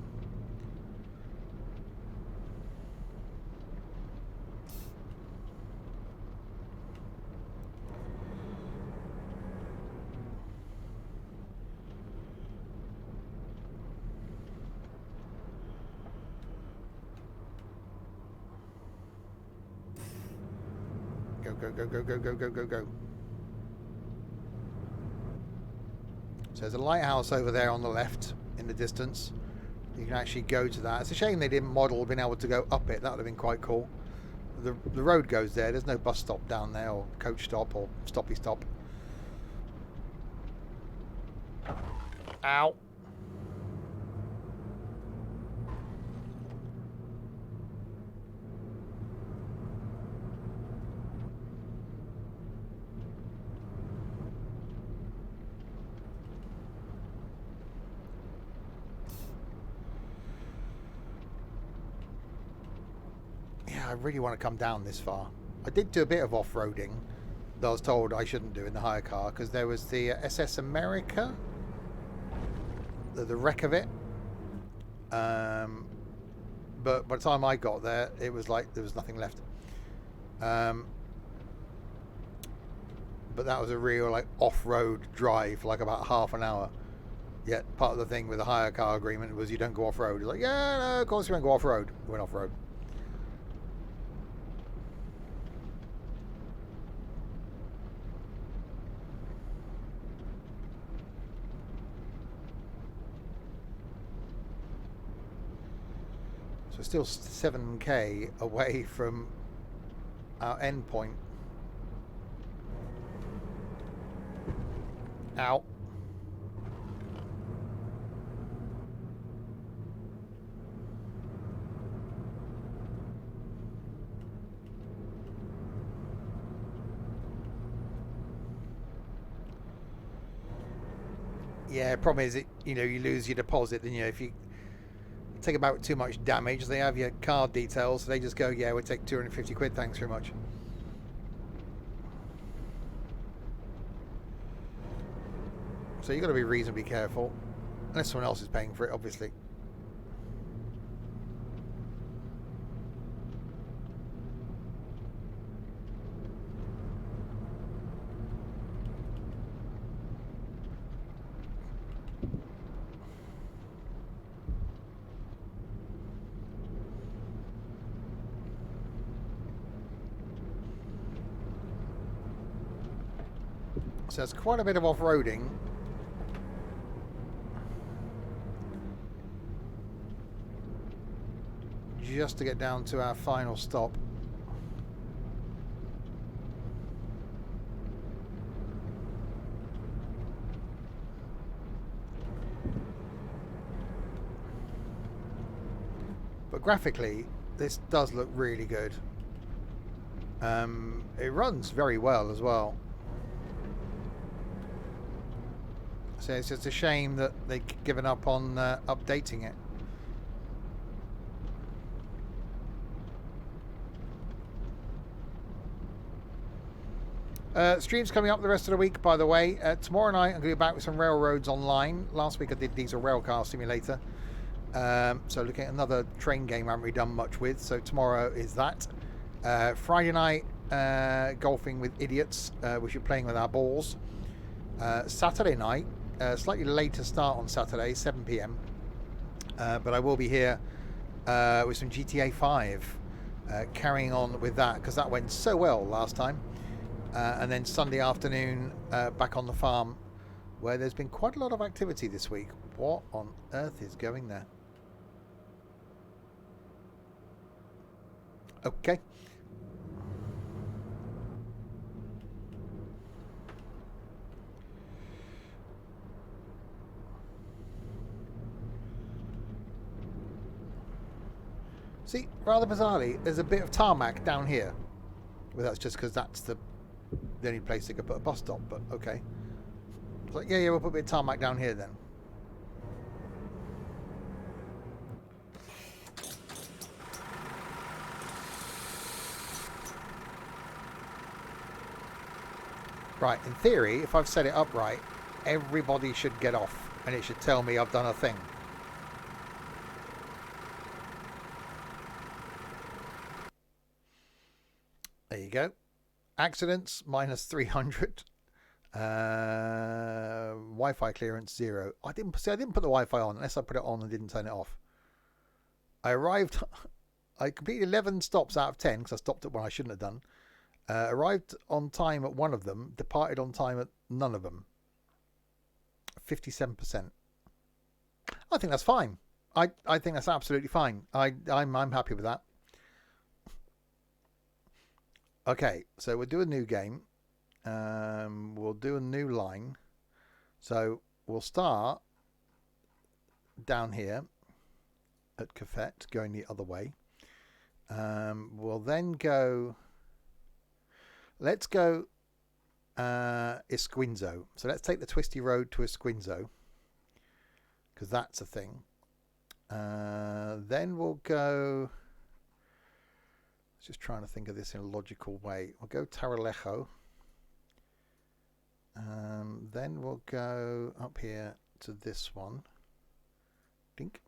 Go. So there's a lighthouse over there on the left in the distance. You can actually go to that. It's a shame they didn't model being able to go up it. That would have been quite cool. The road goes there. There's no bus stop down there, or coach stop, or stoppy stop. Ow. I really want to come down this far. I did do a bit of off-roading that I was told I shouldn't do in the hire car, because there was the SS America, the wreck of it. But by the time I got there, it was like there was nothing left. But that was a real like off-road drive, like about half an hour. Yet part of the thing with the hire car agreement was you don't go off-road. It's like, yeah, no, of course you won't go off-road. We went off-road. So still 7k away from our end point. Ow. Yeah, problem is, you lose your deposit, and if you take about too much damage, they have your card details, so they just go, yeah, we'll take 250 quid, thanks very much. So you've got to be reasonably careful, unless someone else is paying for it, obviously. So it's quite a bit of off-roading. Just to get down to our final stop. But graphically, this does look really good. It runs very well as well. So it's just a shame that they've given up on updating it. Streams coming up the rest of the week, by the way. Tomorrow night I'm going to be back with some Railroads Online. Last week I did Diesel Railcar Simulator. So looking at another train game I haven't really done much with. So tomorrow is that. Friday night, golfing with idiots, which we're playing with our balls. Saturday night, slightly later start on Saturday, 7 p.m. But I will be here with some GTA 5, carrying on with that, because that went so well last time. And then Sunday afternoon back on the farm, where there's been quite a lot of activity this week. What on earth is going there? Okay. See, rather bizarrely, there's a bit of tarmac down here. Well, that's just because that's the only place they could put a bus stop, but okay. It's like, yeah, we'll put a bit of tarmac down here then. Right, in theory, if I've set it up right, everybody should get off, and it should tell me I've done a thing. There you go. Accidents, minus 300. Wi-Fi clearance, 0. I didn't put the Wi-Fi on, unless I put it on and didn't turn it off. I completed 11 stops out of 10, because I stopped at one I shouldn't have done. Arrived on time at one of them, departed on time at none of them. 57%. I think that's fine. I think that's absolutely fine. I'm happy with that. Okay, so we'll do a new game. We'll do a new line. So we'll start down here at Cafet, going the other way. We'll then go... Let's go Esquinzo. So let's take the twisty road to Esquinzo, because that's a thing. Then we'll go... Just trying to think of this in a logical way. We'll go Taralejo. Then we'll go up here to this one. Dink.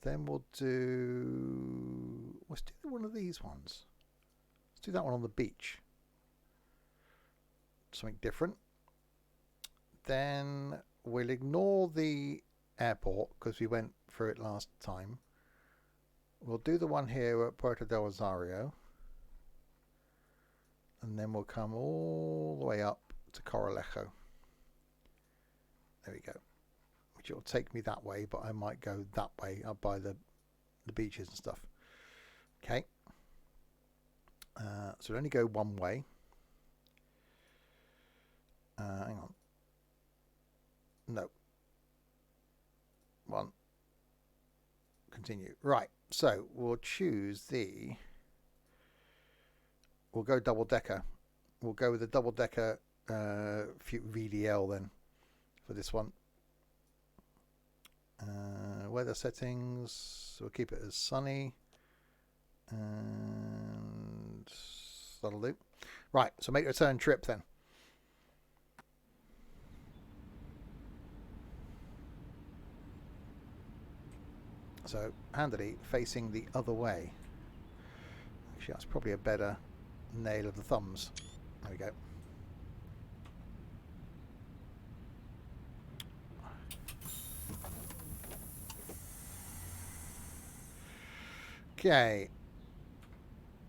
Then we'll do... Let's do one of these ones. Let's do that one on the beach. Something different. Then we'll ignore the airport because we went through it last time. We'll do the one here at Puerto del Rosario. And then we'll come all the way up to Coralejo. There we go. Which will take me that way, but I might go that way up by the beaches and stuff. Okay. So we'll only go one way. Hang on. No. One. Continue. Right. So we'll choose the... We'll go double decker. We'll go with the double decker VDL then for this one. Weather settings, we'll keep it as sunny, and that'll do. Right, so make a return trip then. So handily facing the other way. Actually, that's probably a better nail of the thumbs. There we go. Okay.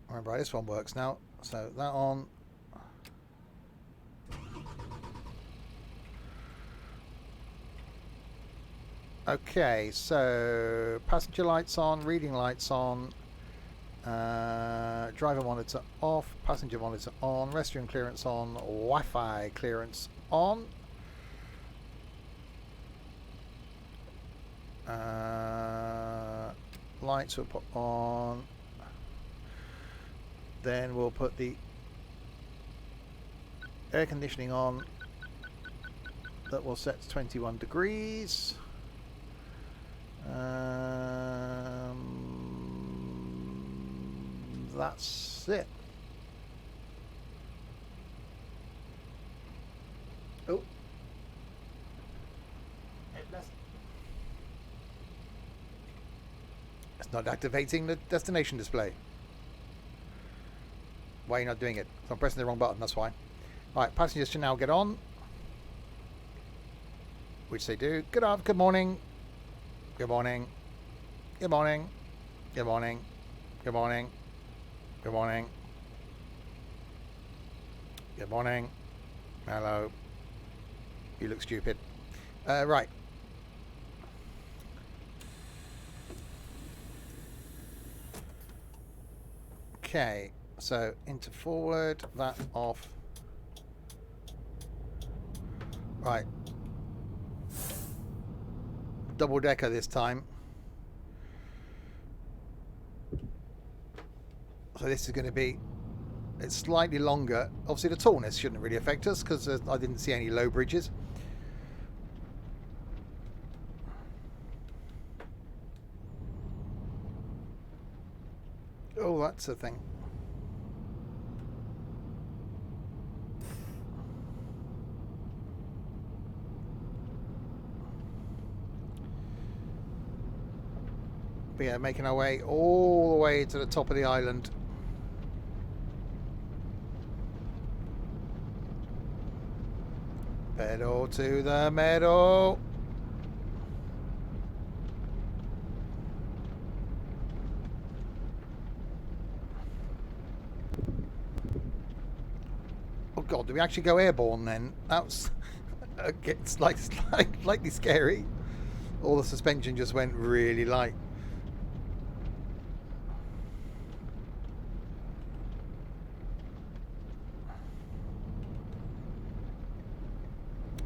Remember, this one works now. So that on. Okay, so passenger lights on, reading lights on, driver monitor off, passenger monitor on, restroom clearance on, Wi-Fi clearance on. Lights will put on. Then we'll put the air conditioning on. That will set to 21 degrees. That's it. Oh. It's not activating the destination display. Why are you not doing it? So I'm pressing the wrong button, that's why. Right, passengers should now get on. Which they do. Good morning. Good morning. Good morning. Good morning. Good morning. Good morning. Good morning. Hello. You look stupid. Right. Okay. So into forward. That off. Right. Double decker this time. So this is going to be, it's slightly longer. Obviously the tallness shouldn't really affect us because I didn't see any low bridges. Oh, that's a thing. But yeah, making our way all the way to the top of the island. Pedal to the metal. Oh god, do we actually go airborne then? That's it's like slightly scary. All the suspension just went really light.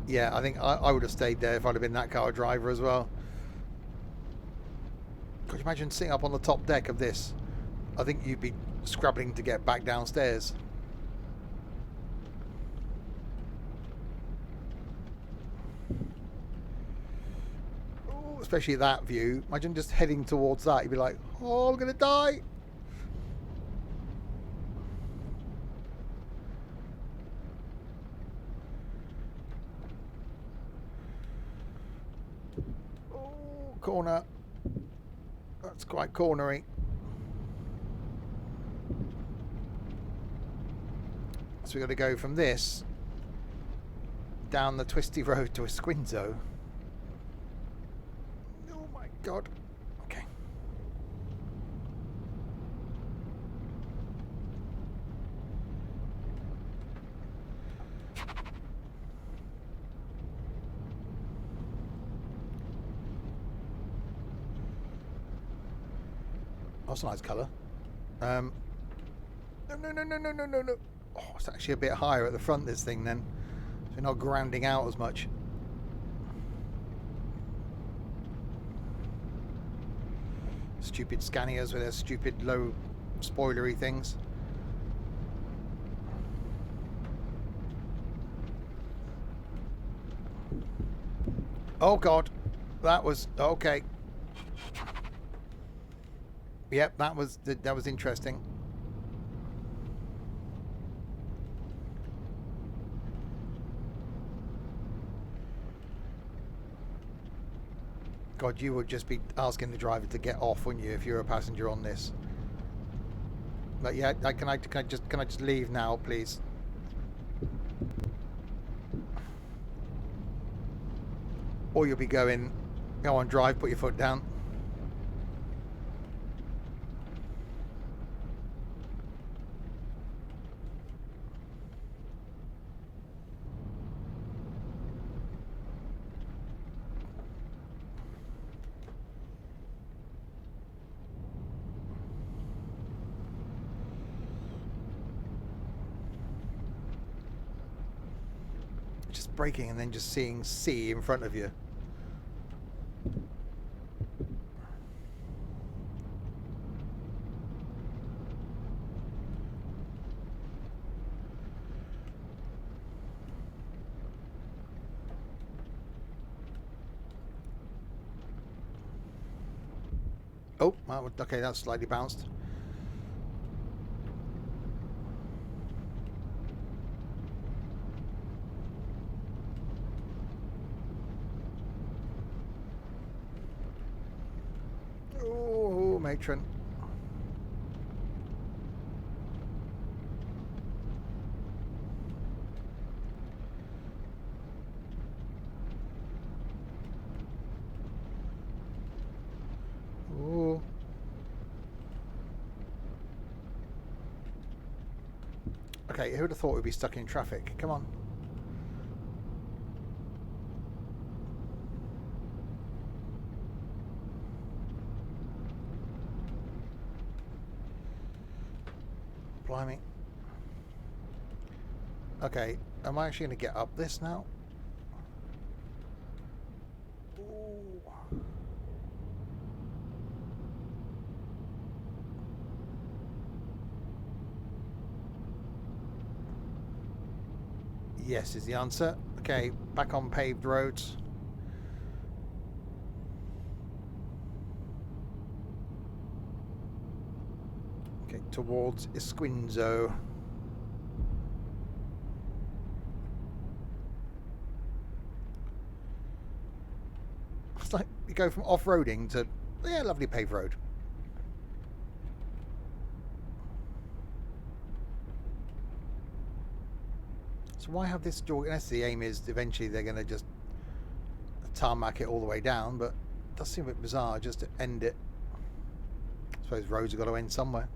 Yeah, I think I would have stayed there if I'd have been that car driver as well. Could you imagine sitting up on the top deck of this? I think you'd be scrabbling to get back downstairs. Ooh, especially that view. Imagine just heading towards that. You'd be like, oh, I'm going to die. Oh, corner. That's quite cornery. So we've got to go from this down the twisty road to a Squinzo. Oh my god. Okay. That's a nice colour. No. Oh, it's actually a bit higher at the front, this thing, then. So we're not grounding out as much. Stupid Scanias with their stupid low spoilery things. Oh god. That was... okay. Yep, that was interesting. God, you would just be asking the driver to get off, wouldn't you, if you're a passenger on this? But yeah, can I just leave now, please? Or you'll be going, go on, drive, put your foot down. Just braking and then just seeing sea in front of you. Oh, okay, that's slightly bounced. Oh, matron. Oh. Okay, who would have thought we'd be stuck in traffic? Come on. Blimey. Okay, am I actually going to get up this now? Ooh. Yes is the answer. Okay, back on paved roads. Okay, towards Esquinzo. It's like you go from off-roading to, yeah, lovely paved road. So why have this door? Unless the aim is eventually they're going to just tarmac it all the way down, but it does seem a bit bizarre just to end it. I suppose roads have got to end somewhere.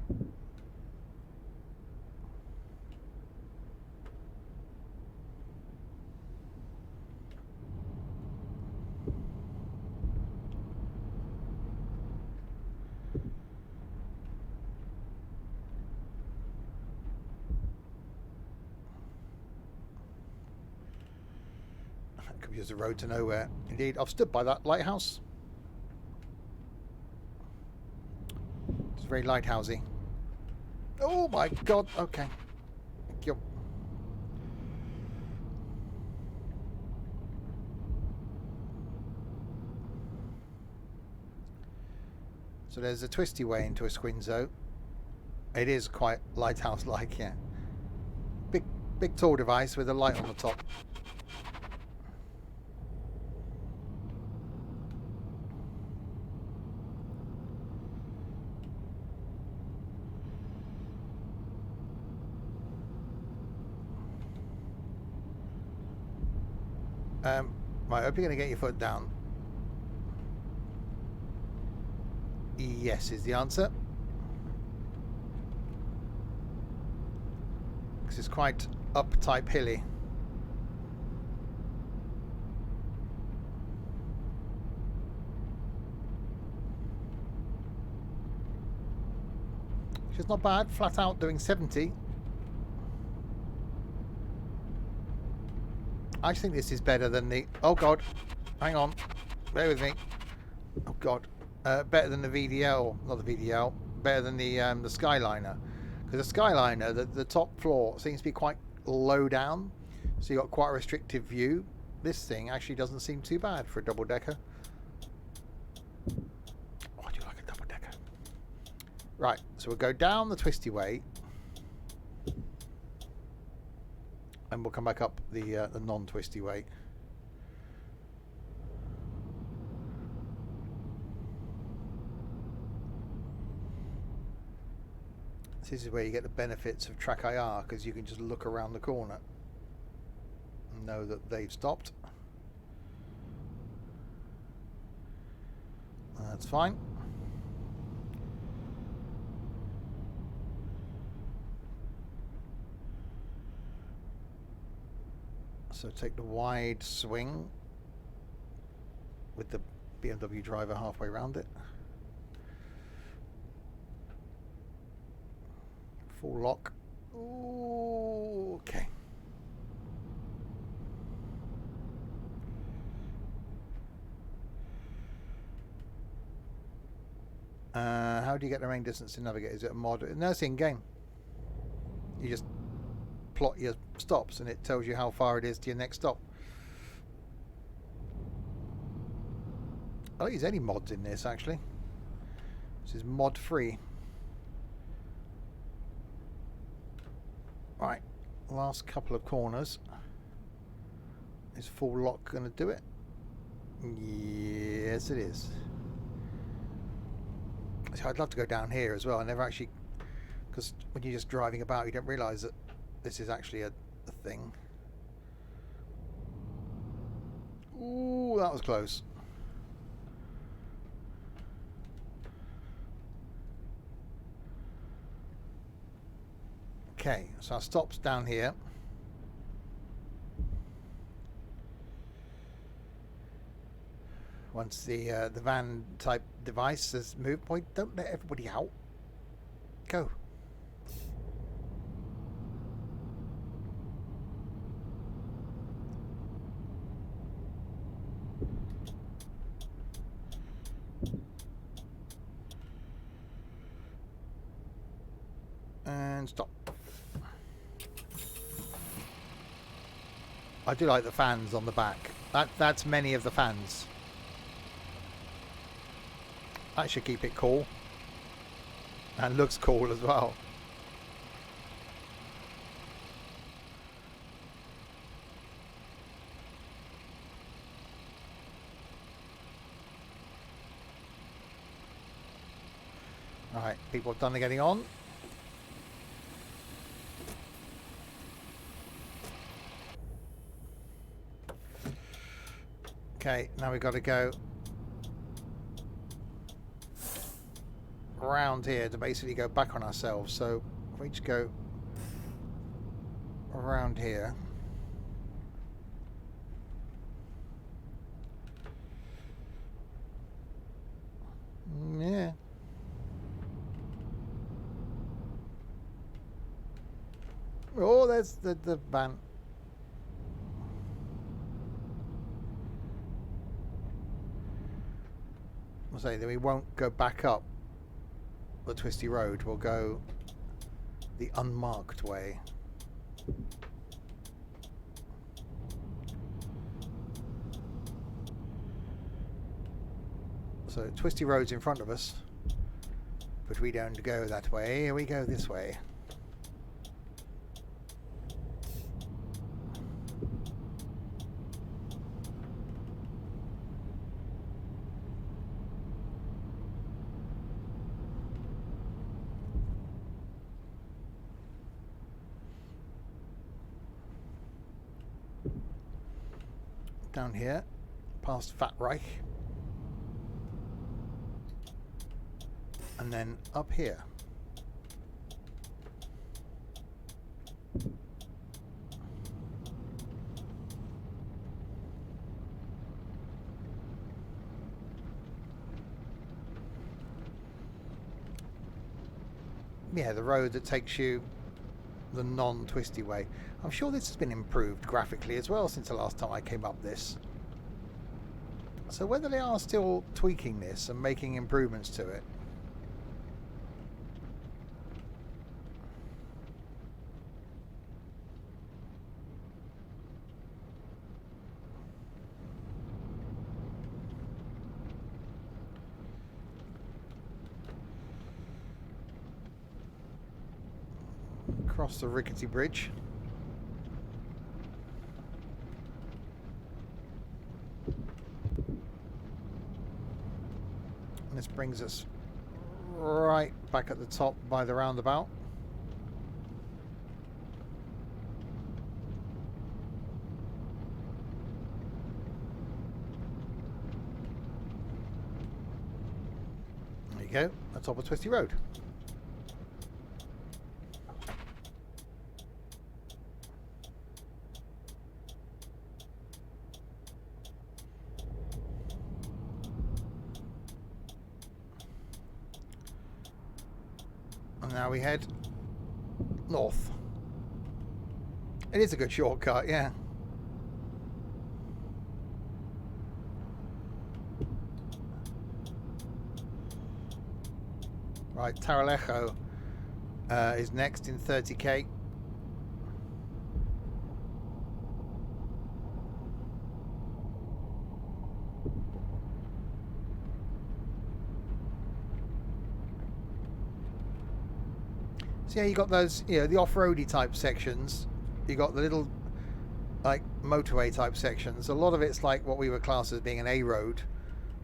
It could be just a road to nowhere. Indeed, I've stood by that lighthouse. It's very lighthousey. Oh my god, okay. Thank you. So there's a twisty way into Esquinzo. It is quite lighthouse-like, yeah. Big tall device with a light on the top. Right, I hope you're going to get your foot down. Yes is the answer. Because it's quite up-type hilly. Which is not bad, flat out doing 70. I think this is better than the... Oh god, hang on, bear with me. Oh god, better than the VDL, not the VDL, better than the Skyliner. Because the Skyliner, the top floor seems to be quite low down, so you've got quite a restrictive view. This thing actually doesn't seem too bad for a double decker. Oh, I do like a double decker. Right, so we'll go down the twisty way. And we'll come back up the non-twisty way. This is where you get the benefits of track IR, because you can just look around the corner and know that they've stopped. That's fine. So take the wide swing with the BMW driver halfway around it. Full lock. Ooh, okay. How do you get the main distance to navigate? Is it a mod? No, it's in game. You just plot your stops and it tells you how far it is to your next stop. I don't use any mods in this actually. This is mod free. Right, last couple of corners. Is full lock going to do it? Yes, it is. So I'd love to go down here as well. I never actually, because when you're just driving about, you don't realise that this is actually a thing. Ooh, that was close. Okay, so our stop's down here. Once the van type device has moved, boy, don't let everybody out. Go. And stop. I do like the fans on the back. That's many of the fans. That should keep it cool. And looks cool as well. Alright, people have done the getting on. Okay, now we've got to go around here to basically go back on ourselves. So if we just go around here. Yeah. Oh, there's the van. I'll say that we won't go back up the twisty road. We'll go the unmarked way. So twisty road's in front of us, but we don't go that way. We go this way. Down here, past Fat Reich, and then up here. Yeah, the road that takes you the non-twisty way. I'm sure this has been improved graphically as well since the last time I came up this. So whether they are still tweaking this and making improvements to it. Across the rickety bridge. And this brings us right back at the top by the roundabout. There you go, that's top of Twisty Road. Now we head north. It is a good shortcut, yeah. Right, Taralejo is next in 30k. So yeah, you got those, you know, the off-roady type sections. You got the little, like, motorway type sections. A lot of it's like what we would class as being an A road.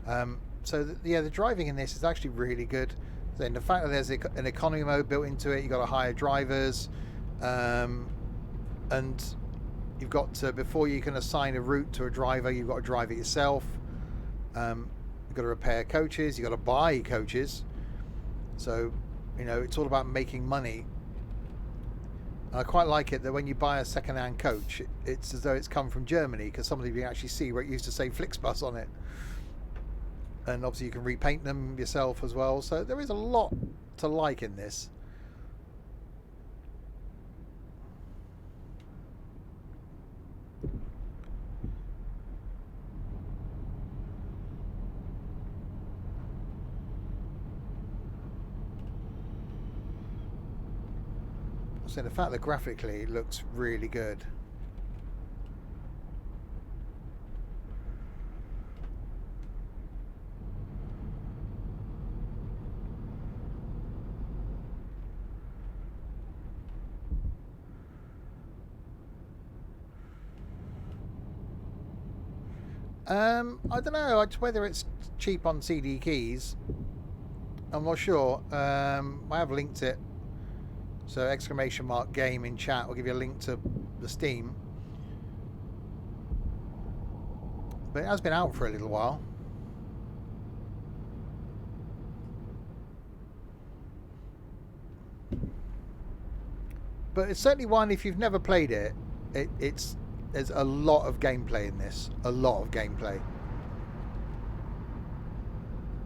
Yeah, the driving in this is actually really good. Then the fact that there's an economy mode built into it, you've got to hire drivers, and you've got to, before you can assign a route to a driver, you've got to drive it yourself. You've got to repair coaches, you've got to buy coaches. So, you know, it's all about making money I quite like it that when you buy a second-hand coach, it's as though it's come from Germany, because some of you can actually see where it used to say Flixbus on it. And obviously you can repaint them yourself as well. So there is a lot to like in this. So the fact that graphically it looks really good. I don't know whether it's cheap on CD keys. I'm not sure. I have linked it. So !game in chat will give you a link to the Steam. But it has been out for a little while. But it's certainly one, if you've never played it, there's a lot of gameplay in this. A lot of gameplay.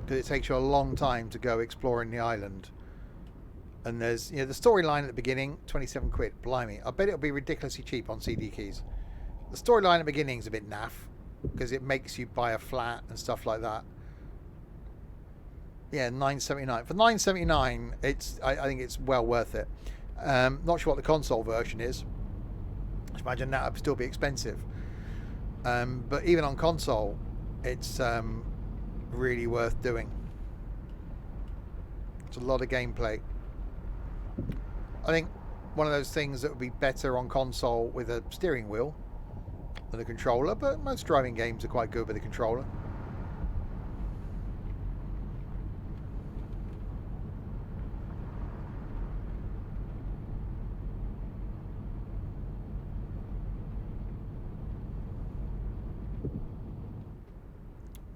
Because it takes you a long time to go exploring the island. And there's, the storyline at the beginning, 27 quid. Blimey. I bet it'll be ridiculously cheap on CD keys. The storyline at the beginning is a bit naff, because it makes you buy a flat and stuff like that. Yeah, $9.79. For $9.79, I think it's well worth it. Not sure what the console version is. I imagine that would still be expensive. But even on console, it's really worth doing. It's a lot of gameplay. I think one of those things that would be better on console with a steering wheel than a controller, but most driving games are quite good with a controller.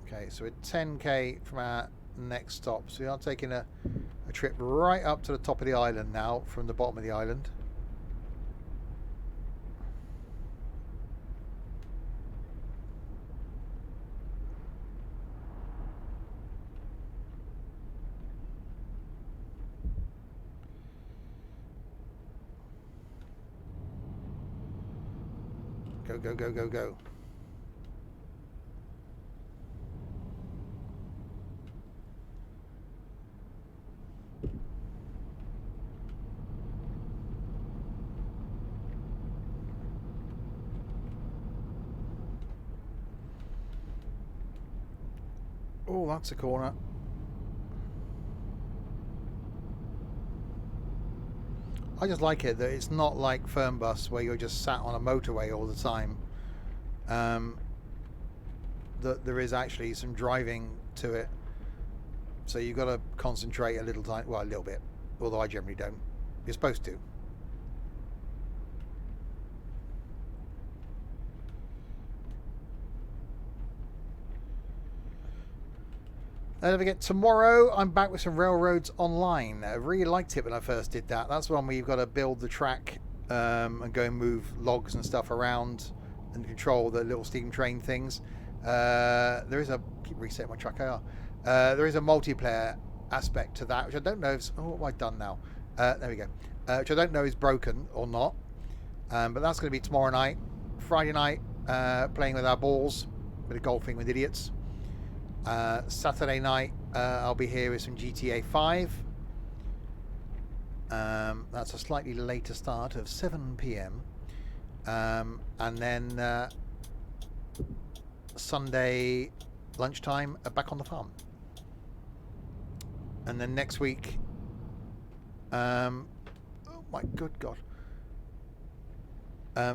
Okay, so we're 10k from our next stop. So we are taking a trip right up to the top of the island now from the bottom of the island. Go, go, go, go, go. Oh, that's a corner. I just like it that it's not like Fernbus where you're just sat on a motorway all the time. That there is actually some driving to it, so you've got to concentrate a little time. Well, a little bit, although I generally don't. You're supposed to. Don't forget, tomorrow I'm back with some Railroads Online. I really liked it when I first did that. That's one where you've got to build the track and go and move logs and stuff around and control the little steam train things. There is a... keep resetting my track AR. There is a multiplayer aspect to that, which I don't know if... oh, what have I done now? There we go. Which I don't know is broken or not. But that's going to be tomorrow night. Friday night, playing with our balls. Bit of golfing with idiots. Saturday night, I'll be here with some GTA 5. That's a slightly later start of 7 p.m. And then Sunday lunchtime, back on the farm. And then next week, oh my good God,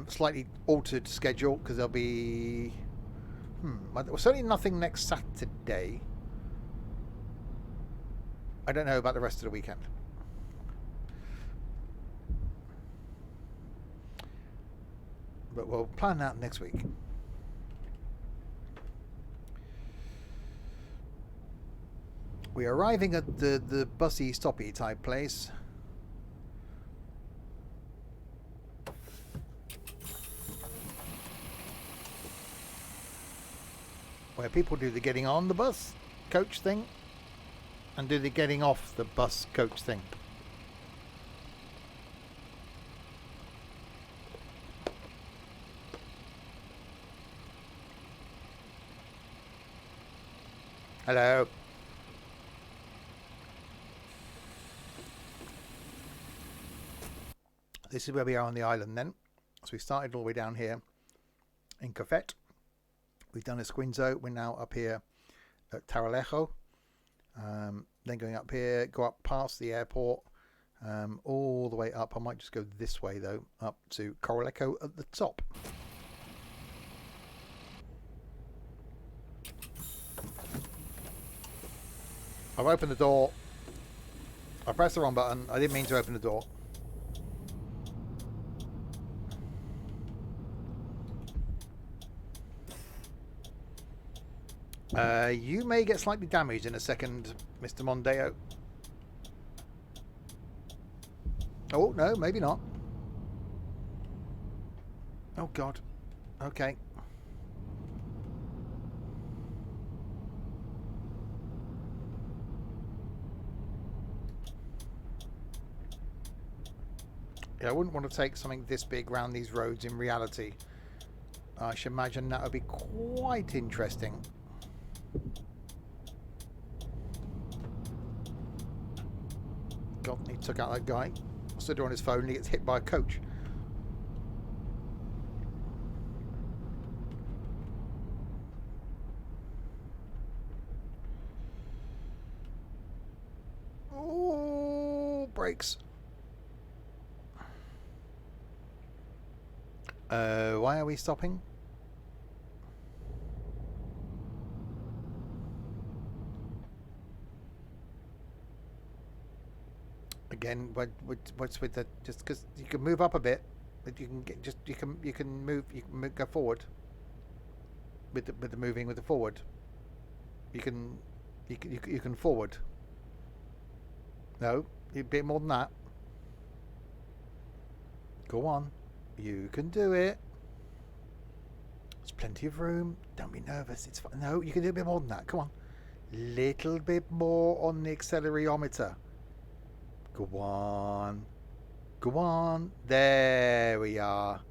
slightly altered schedule because there'll be certainly nothing next Saturday. I don't know about the rest of the weekend. But we'll plan that next week. We're arriving at the bussy stoppy type place. where people do the getting on the bus coach thing and do the getting off the bus coach thing. Hello. This is where we are on the island then. So we started all the way down here in Cafet. We've done Esquinzo. We're now up here at Taralejo. Then going up here, go up past the airport, all the way up. I might just go this way though, up to Coraleco at the top. I've opened the door. I pressed the wrong button. I didn't mean to open the door. You may get slightly damaged in a second, Mr. Mondeo. Oh, no, maybe not. Oh, God. Okay. Yeah, I wouldn't want to take something this big round these roads in reality. I should imagine that would be quite interesting. God, he took out that guy. Stood there on his phone and he gets hit by a coach. Oh, brakes. Why are we stopping? Again, what's with the, just because you can move up a bit, but you can get you can move go forward with the moving with the forward. You can forward. No, a bit more than that. Go on, you can do it. There's plenty of room. Don't be nervous. It's fine. No, you can do a bit more than that. Come on, little bit more on the accelerometer. Go on. Go on. There we are.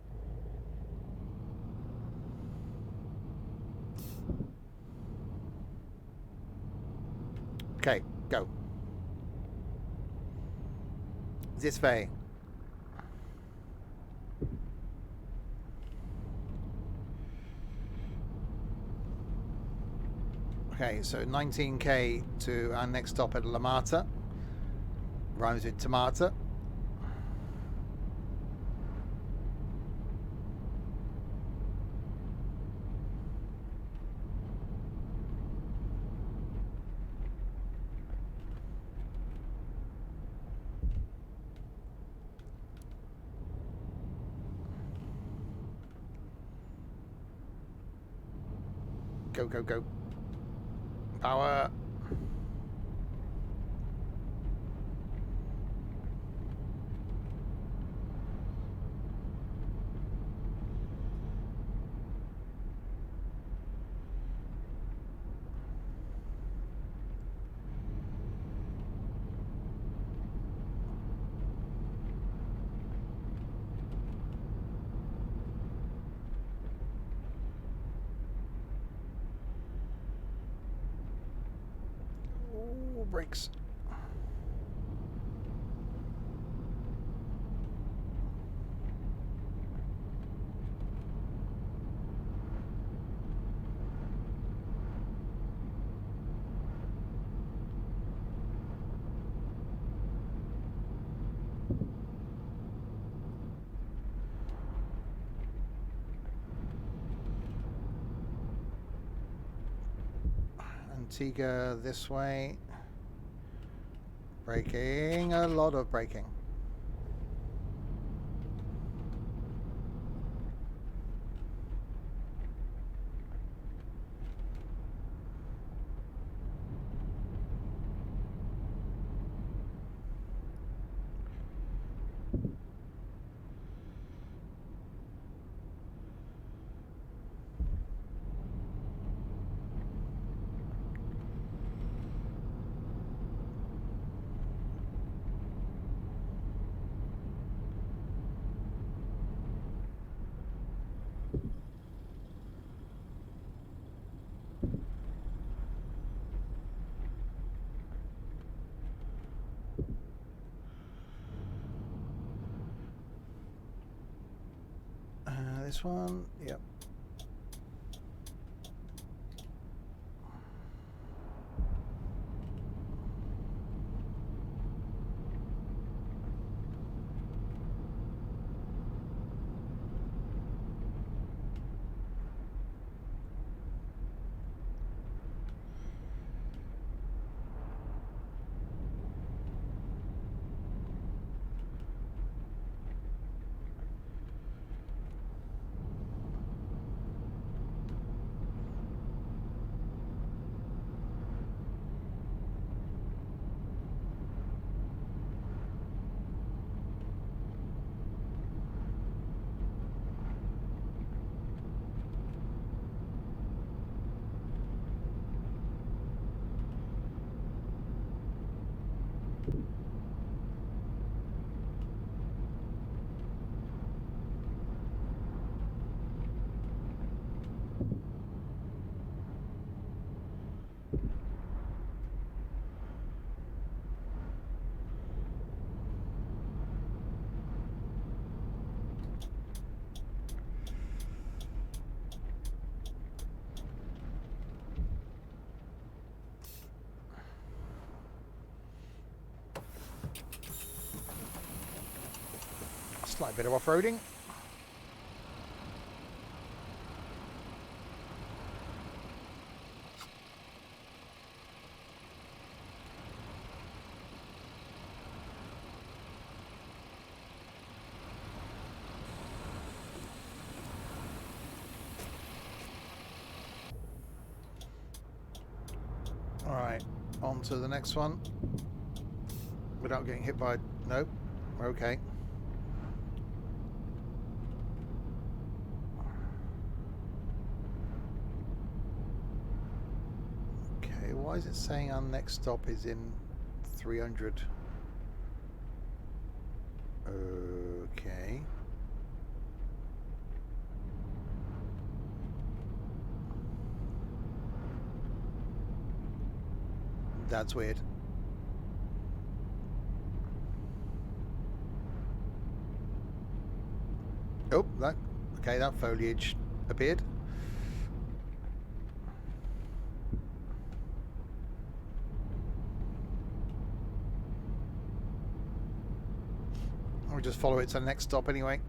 Okay, go. This way. Okay, so 19k to our next stop at La Mata. Rhymes with tomato. Go, go, go. Power. Ooh, brakes. Antigua this way. Braking, a lot of braking. this one. Yep. Slight bit of off-roading. Alright, on to the next one. Without getting hit by... Nope. We're okay. Okay, why is it saying our next stop is in 300? Okay. That's weird. Oh, that... Okay, that foliage appeared. We'll just follow it to the next stop anyway.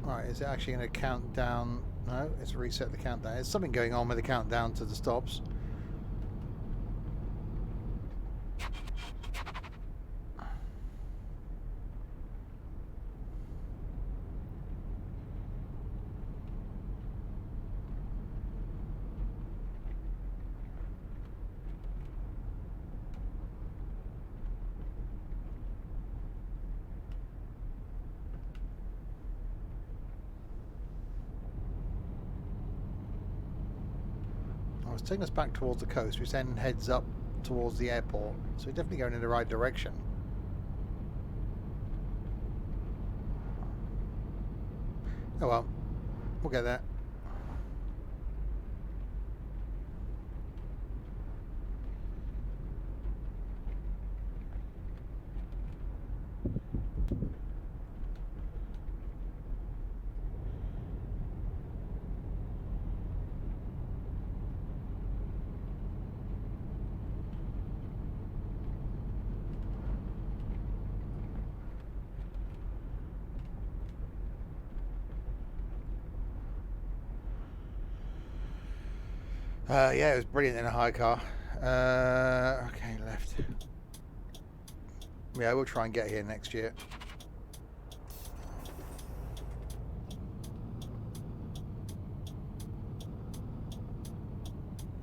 Right, is it actually going to count down? No, it's reset the countdown. There's something going on with the countdown to the stops. It's taking us back towards the coast, which then heads up towards the airport. So we're definitely going in the right direction. Oh well, we'll get there. Yeah, it was brilliant in a hire car. Okay, left. Yeah, we'll try and get here next year.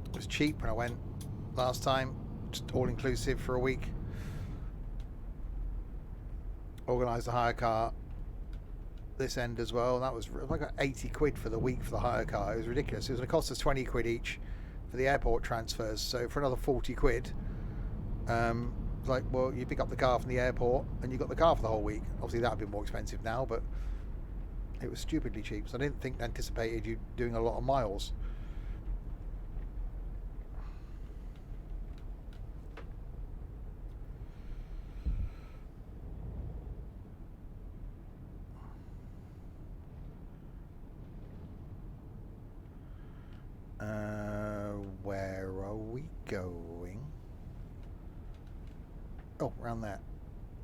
It was cheap when I went last time, just all inclusive for a week. Organised a hire car this end as well. That was I got 80 quid for the week for the hire car. It was ridiculous. It was going to cost us 20 quid each for the airport transfers. So for another 40 quid, like, well, you pick up the car from the airport and you got the car for the whole week. Obviously that would be more expensive now, but it was stupidly cheap. So I didn't think anticipated you doing a lot of miles. Where are we going? Oh, around there.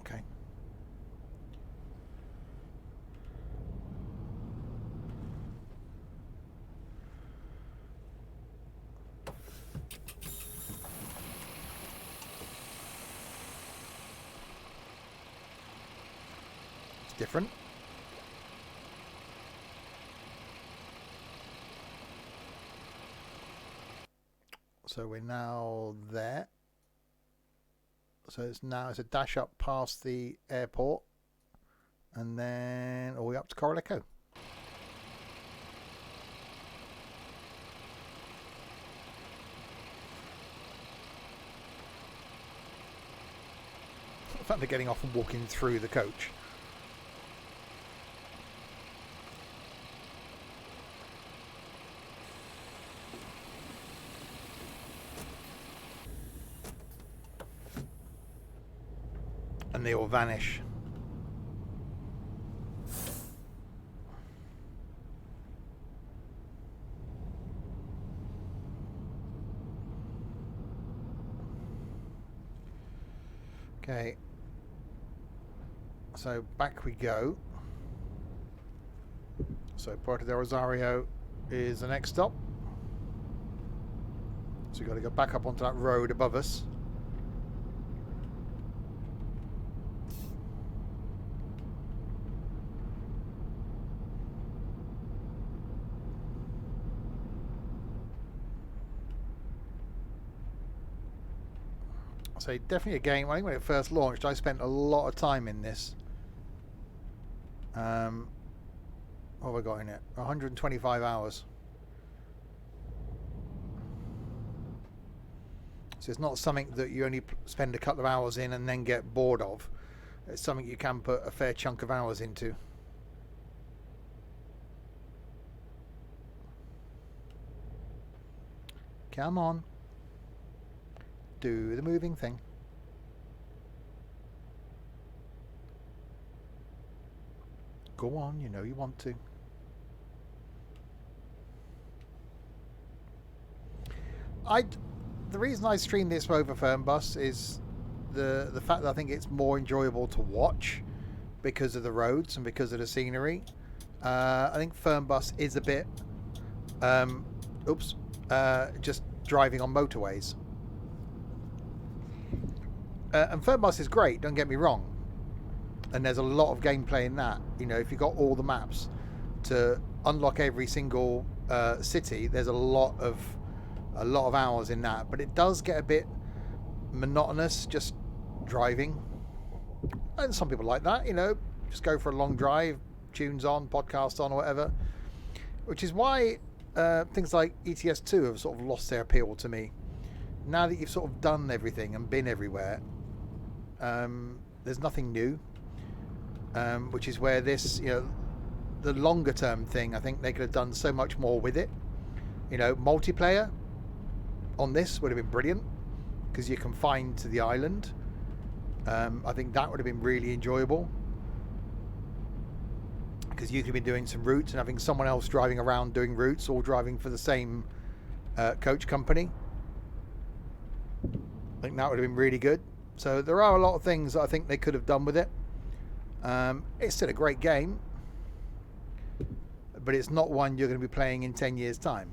Okay. It's different. So we're now there. So it's a dash up past the airport and then all the way up to Coroleco. The fact they're getting off and walking through the coach. And they all vanish. Okay. So back we go. So Puerto del Rosario is the next stop. So we've got to go back up onto that road above us. So definitely a game. I think when it first launched, I spent a lot of time in this. What have I got in it? 125 hours. So it's not something that you only spend a couple of hours in and then get bored of. It's something you can put a fair chunk of hours into. Come on. Do the moving thing. Go on, you know you want to. The reason I stream this over Fernbus is the fact that I think it's more enjoyable to watch because of the roads and because of the scenery. I think Fernbus is a bit just driving on motorways. And Fernbus is great, don't get me wrong. And there's a lot of gameplay in that. You know, if you've got all the maps to unlock every single city, there's a lot of hours in that. But it does get a bit monotonous just driving. And some people like that, you know, just go for a long drive, tunes on, podcast on, or whatever. Which is why things like ETS2 have sort of lost their appeal to me. Now that you've sort of done everything and been everywhere, there's nothing new. Which is where this, you know, the longer term thing, I think they could have done so much more with it. You know, multiplayer on this would have been brilliant because you can find to the island. I think that would have been really enjoyable because you could have been doing some routes and having someone else driving around doing routes, all driving for the same coach company. I think that would have been really good. So there are a lot of things that I think they could have done with it. It's still a great game, but it's not one you're going to be playing in 10 years' time.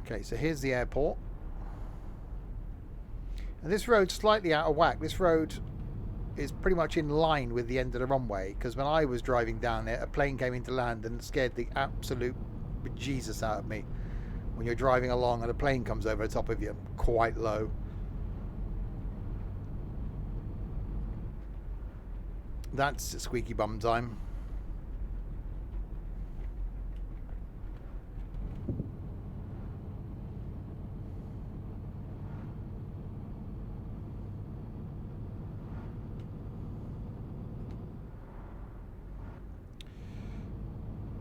Okay, so here's the airport. And this road's slightly out of whack. This road is pretty much in line with the end of the runway, because when I was driving down it, a plane came into land and scared the absolute bejesus out of me. When you're driving along and a plane comes over the top of you quite low. That's squeaky bum time.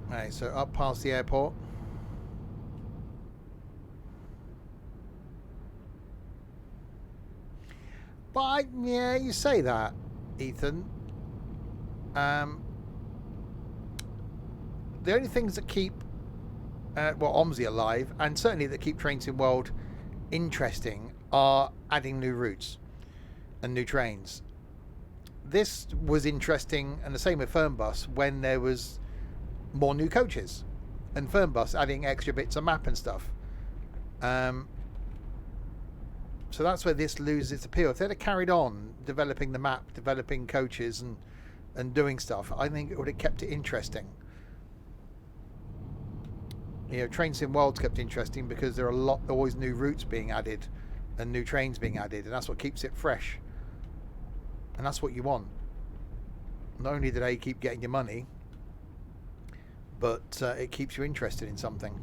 Right, so up past the airport. But yeah, you say that, Ethan. The only things that keep OMSI alive, and certainly that keep Trains in World interesting, are adding new routes and new trains. This was interesting, and the same with Fernbus, when there was more new coaches and Fernbus adding extra bits of map and stuff. So that's where this loses its appeal. If they'd have carried on developing the map, developing coaches and doing stuff, I think it would have kept it interesting. You know, Trains in World's kept interesting because there are always new routes being added and new trains being added, and that's what keeps it fresh. And that's what you want. Not only do they keep getting your money, but it keeps you interested in something.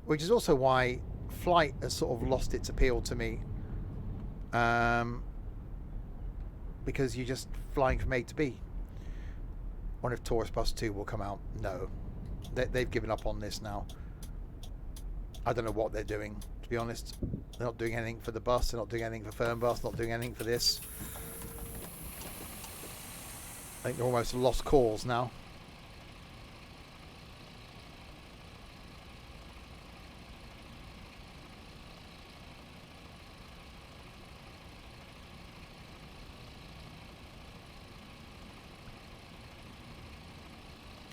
Which is also why Flight has sort of lost its appeal to me. Because you're just flying from A to B. I wonder if Tourist Bus 2 will come out. No. They've given up on this now. I don't know what they're doing, to be honest. They're not doing anything for the bus. They're not doing anything for Fernbus. Not doing anything for this. I think they're almost lost cause now.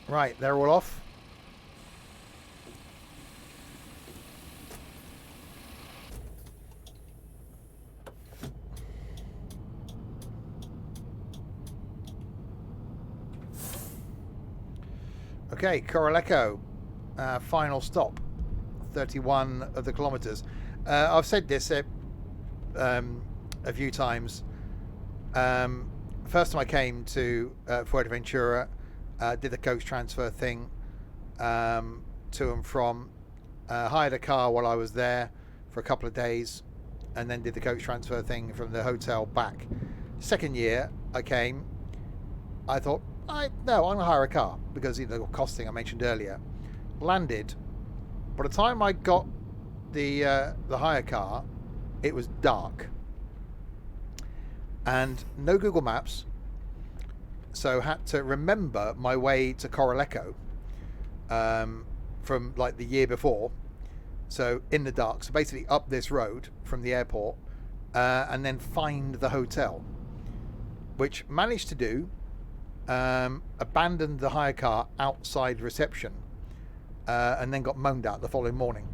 Right, they're all off. Okay, Coroleco, final stop, 31 of the kilometres. I've said this a few times. First time I came to Fuerteventura, did the coach transfer thing to and from. Hired a car while I was there for a couple of days, and then did the coach transfer thing from the hotel back. Second year I came, I thought, I'm going to hire a car because the costing I mentioned earlier. Landed. By the time I got the hire car, it was dark and no Google Maps. So had to remember my way to Coroleco from like the year before. So in the dark. So basically up this road from the airport and then find the hotel, which managed to do. Abandoned the hire car outside reception and then got moaned at the following morning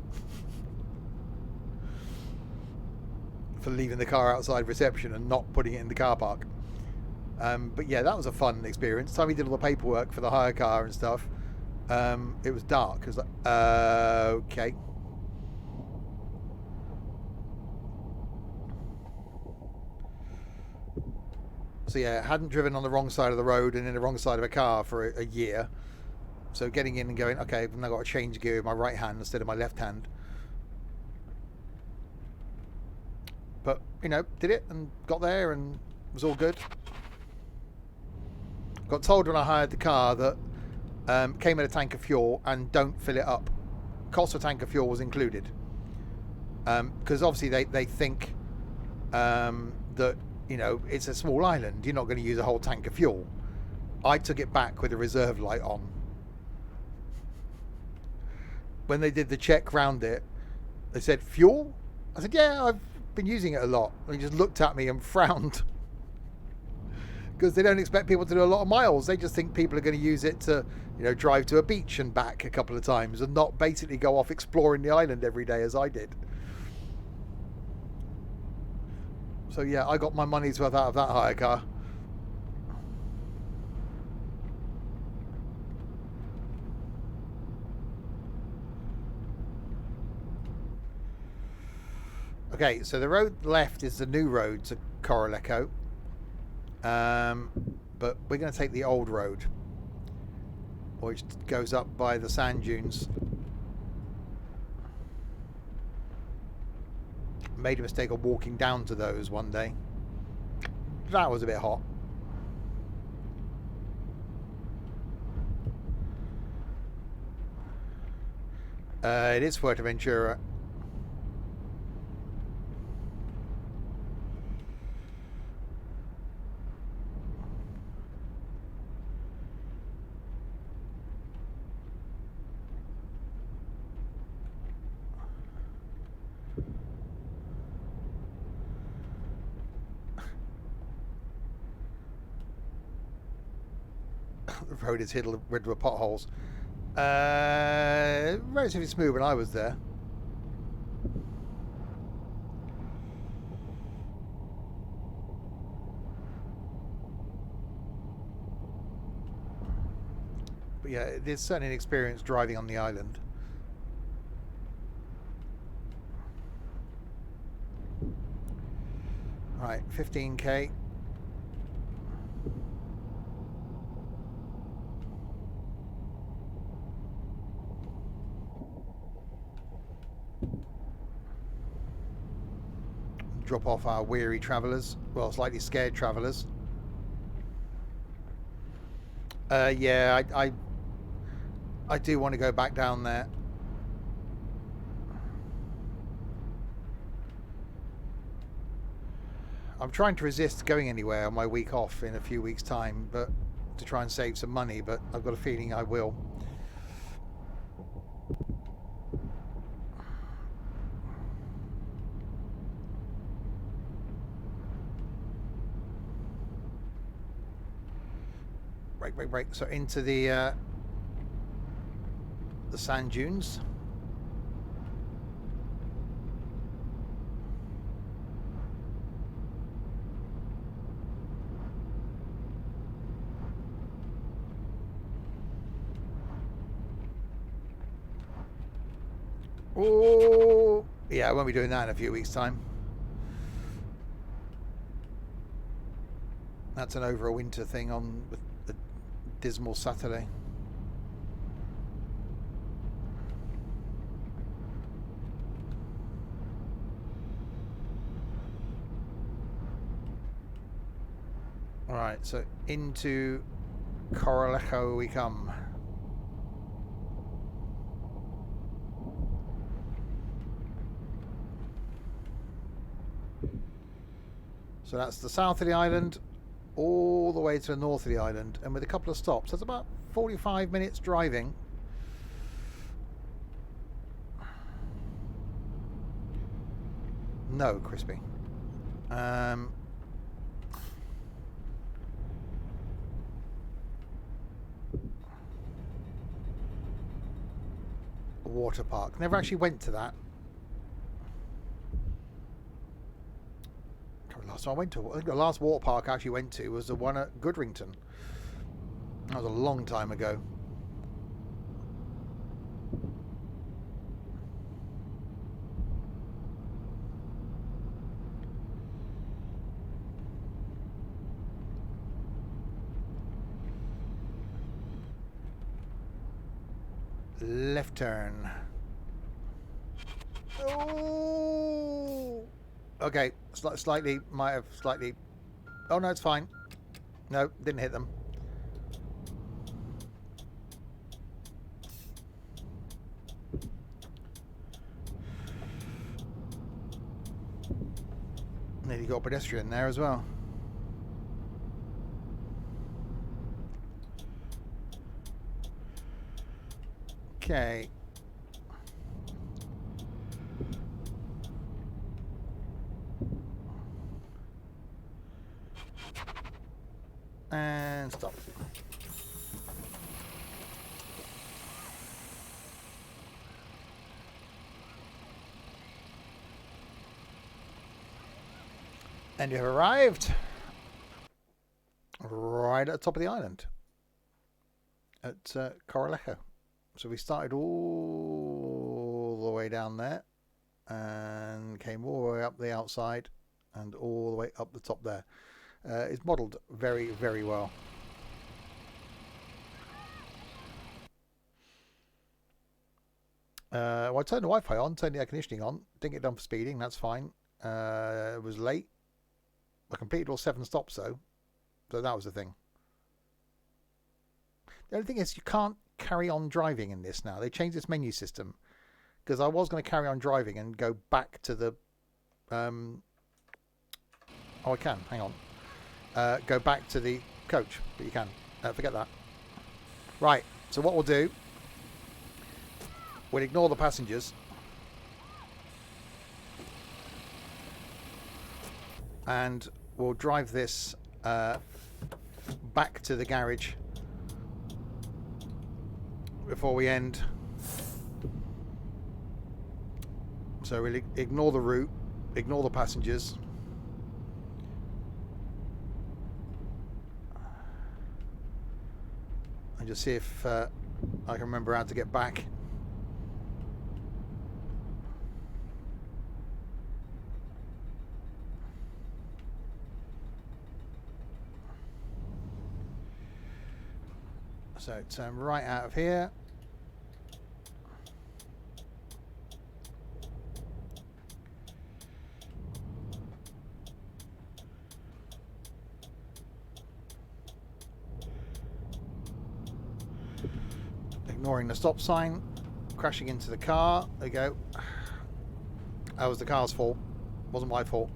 for leaving the car outside reception and not putting it in the car park. But yeah, that was a fun experience. The time we did all the paperwork for the hire car and stuff, it was dark. It was like, okay. So yeah, hadn't driven on the wrong side of the road and in the wrong side of a car for a year. So getting in and going, okay, I've now got to change gear with my right hand instead of my left hand. But, did it and got there and was all good. Got told when I hired the car that came with a tank of fuel and don't fill it up. Cost of tank of fuel was included. Because obviously they think that, it's a small island. You're not going to use a whole tank of fuel. I took it back with a reserve light on. When they did the check round it, they said, fuel? I said, yeah, I've been using it a lot. And he just looked at me and frowned. because they don't expect people to do a lot of miles. They just think people are going to use it to, drive to a beach and back a couple of times and not basically go off exploring the island every day as I did. So yeah, I got my money's worth out of that hire car. Okay, so the road left is the new road to Coraleco. But we're going to take the old road, which goes up by the sand dunes. Made a mistake of walking down to those one day. That was a bit hot. It is Fuerteventura. The road is riddled with potholes. Relatively smooth when I was there. But yeah, there's certainly an experience driving on the island. Right, 15k. Drop off our weary travellers, well, slightly scared travellers. Yeah, I do want to go back down there. I'm trying to resist going anywhere on my week off in a few weeks' time, but to try and save some money, but I've got a feeling I will. Break. So into the sand dunes. Oh, yeah, I won't be doing that in a few weeks' time. That's an over a winter thing on the dismal Saturday. All right, so into Coralejo we come. So that's the south of the island, all the way to the north of the island, and with a couple of stops. That's about 45 minutes driving. No, crispy. Water park. Never actually went to that. So I went to, I think the last water park I actually went to was the one at Goodrington. That was a long time ago. Left turn. Oh! Okay, slightly, might have slightly... Oh no, it's fine. No, didn't hit them. Nearly got a pedestrian there as well. Okay. And stop. And you have arrived right at the top of the island at Coralejo. So we started all the way down there and came all the way up the outside and all the way up the top there. It's modelled very, very well. Well, I turned the Wi-Fi on, turned the air conditioning on, didn't get done for speeding, that's fine. It was late. I completed all 7 stops though, so that was the thing. The only thing is you can't carry on driving in this now. They changed this menu system because I was going to carry on driving and go back to the oh, I can, hang on. Go back to the coach, but you can. Forget that. Right, so what we'll do, we'll ignore the passengers and we'll drive this back to the garage before we end. So we'll ignore the route, ignore the passengers. And just see if I can remember how to get back. So turn right out of here. Ignoring the stop sign, crashing into the car. There we go. That was the car's fault. Wasn't my fault.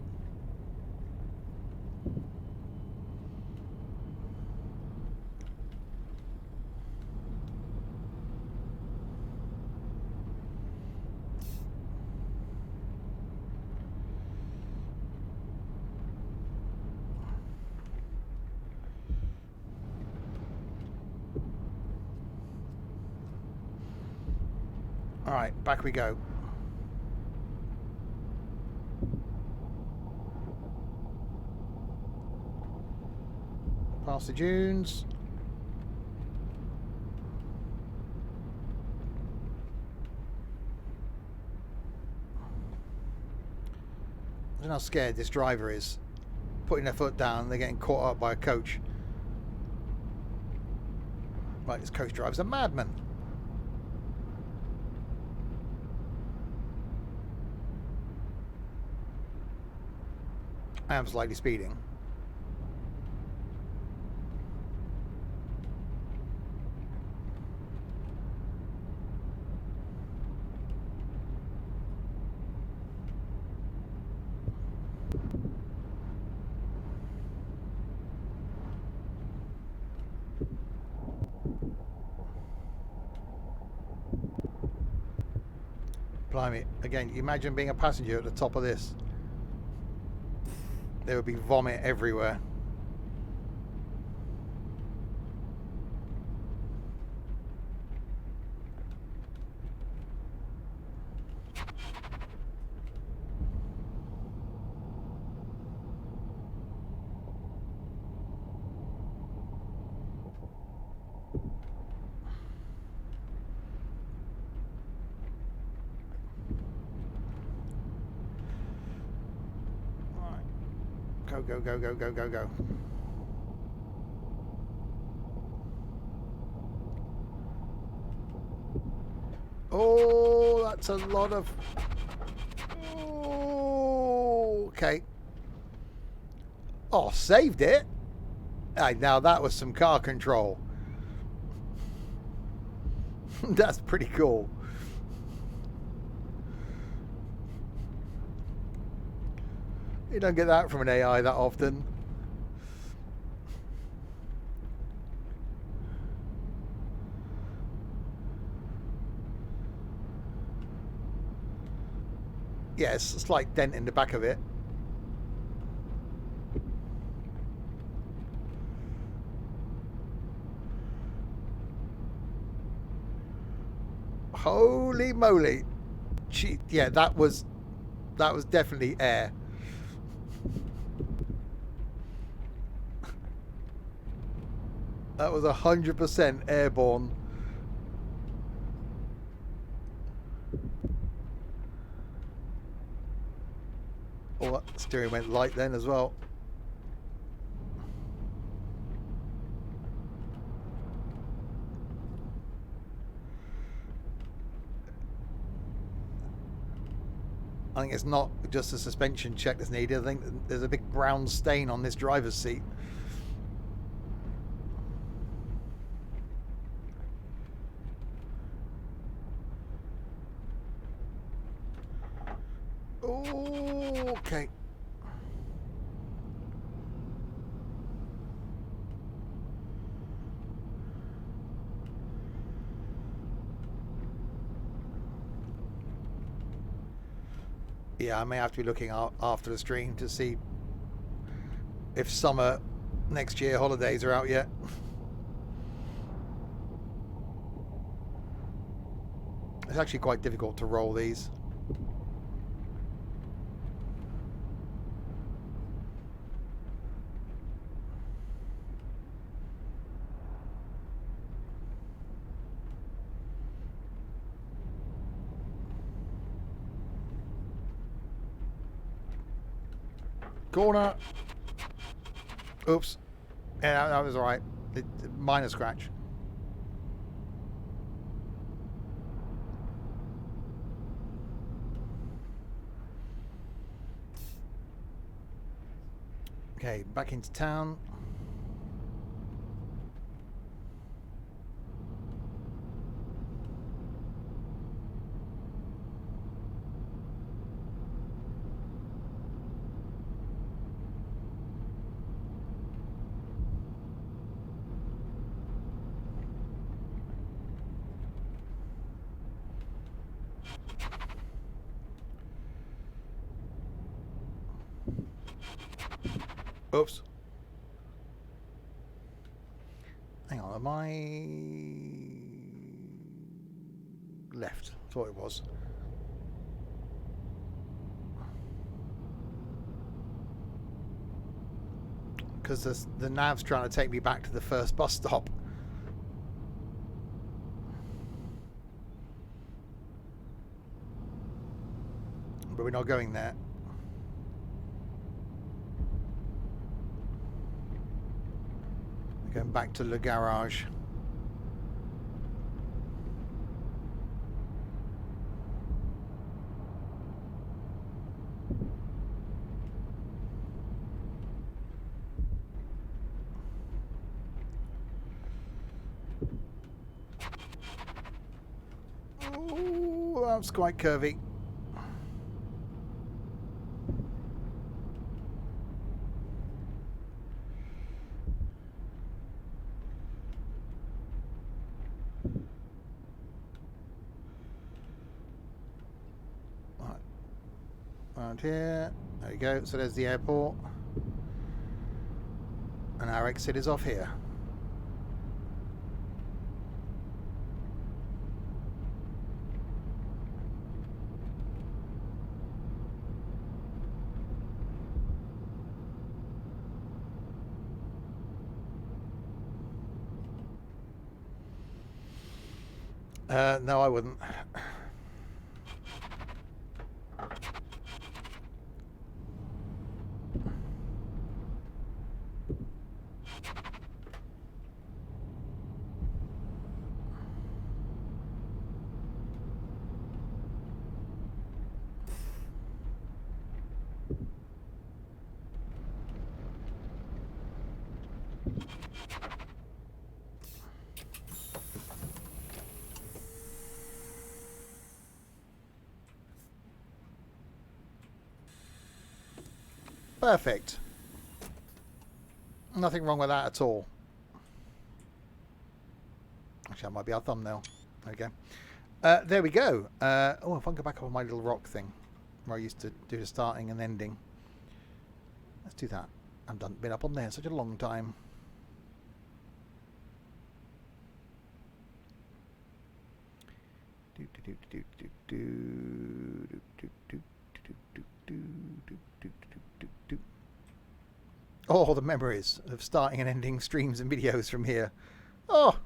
Alright, back we go. Past the dunes. I don't know how scared this driver is. Putting their foot down, they're getting caught up by a coach. Right, this coach driver's a madman. I am slightly speeding. Blimey, again, imagine being a passenger at the top of this. There would be vomit everywhere. Go, go, go, go, go, go. Oh, that's a lot of... Oh, okay. Oh, saved it. Now that was some car control. That's pretty cool. You don't get that from an AI that often. Yeah, it's a slight dent in the back of it. Holy moly. Yeah, that was definitely air. That was 100% airborne. Oh, that steering went light then as well. I think it's not just a suspension check that's needed. I think there's a big brown stain on this driver's seat. Oh, okay. Yeah, I may have to be looking after the stream to see if summer next year holidays are out yet. It's actually quite difficult to roll these. Corner. Oops. Yeah, that was alright. Minor scratch. Okay, back into town. Oops. Hang on, am I left? Thought it was. Because the nav's trying to take me back to the first bus stop. But we're not going there. We're going back to the garage. Oh, that's quite curvy. Around here. There you go. So there's the airport. And our exit is off here. No, I wouldn't. Perfect. Nothing wrong with that at all. Actually, that might be our thumbnail. Okay. There we go. Oh, if I can go back up on my little rock thing where I used to do the starting and ending. Let's do that. I've been up on there in such a long time. Oh, the memories of starting and ending streams and videos from here. Oh,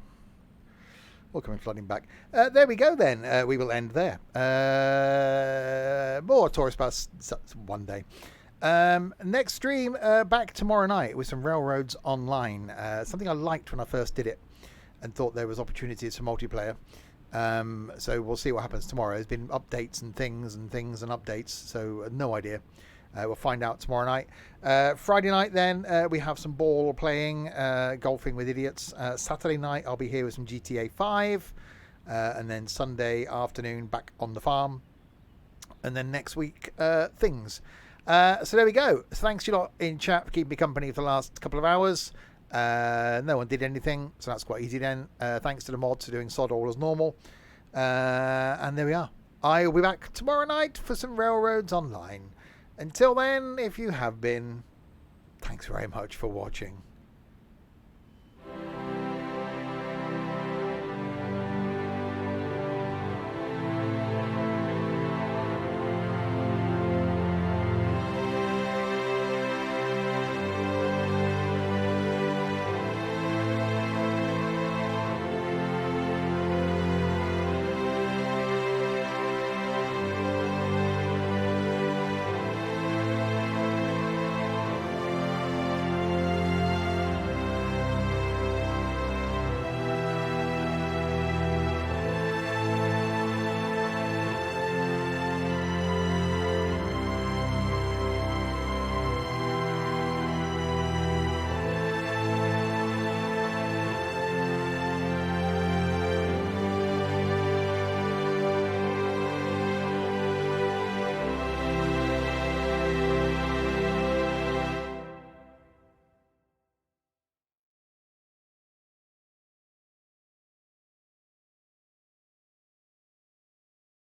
all coming flooding back. There we go then. We will end there. More tourist bus one day. Next stream back tomorrow night with some Railroads Online. Something I liked when I first did it and thought there was opportunities for multiplayer. So we'll see what happens tomorrow. There's been updates and things and updates, so no idea. We'll find out tomorrow night. Friday night then we have some ball playing, golfing with idiots. Saturday night I'll be here with some GTA 5, and then Sunday afternoon back on the farm, and then next week things. So there we go. So thanks you lot in chat for keeping me company for the last couple of hours. No one did anything, so that's quite easy then. Thanks to the mods for doing sod all as normal. And there we are. I will be back tomorrow night for some Railroads Online. Until then, if you have been, thanks very much for watching.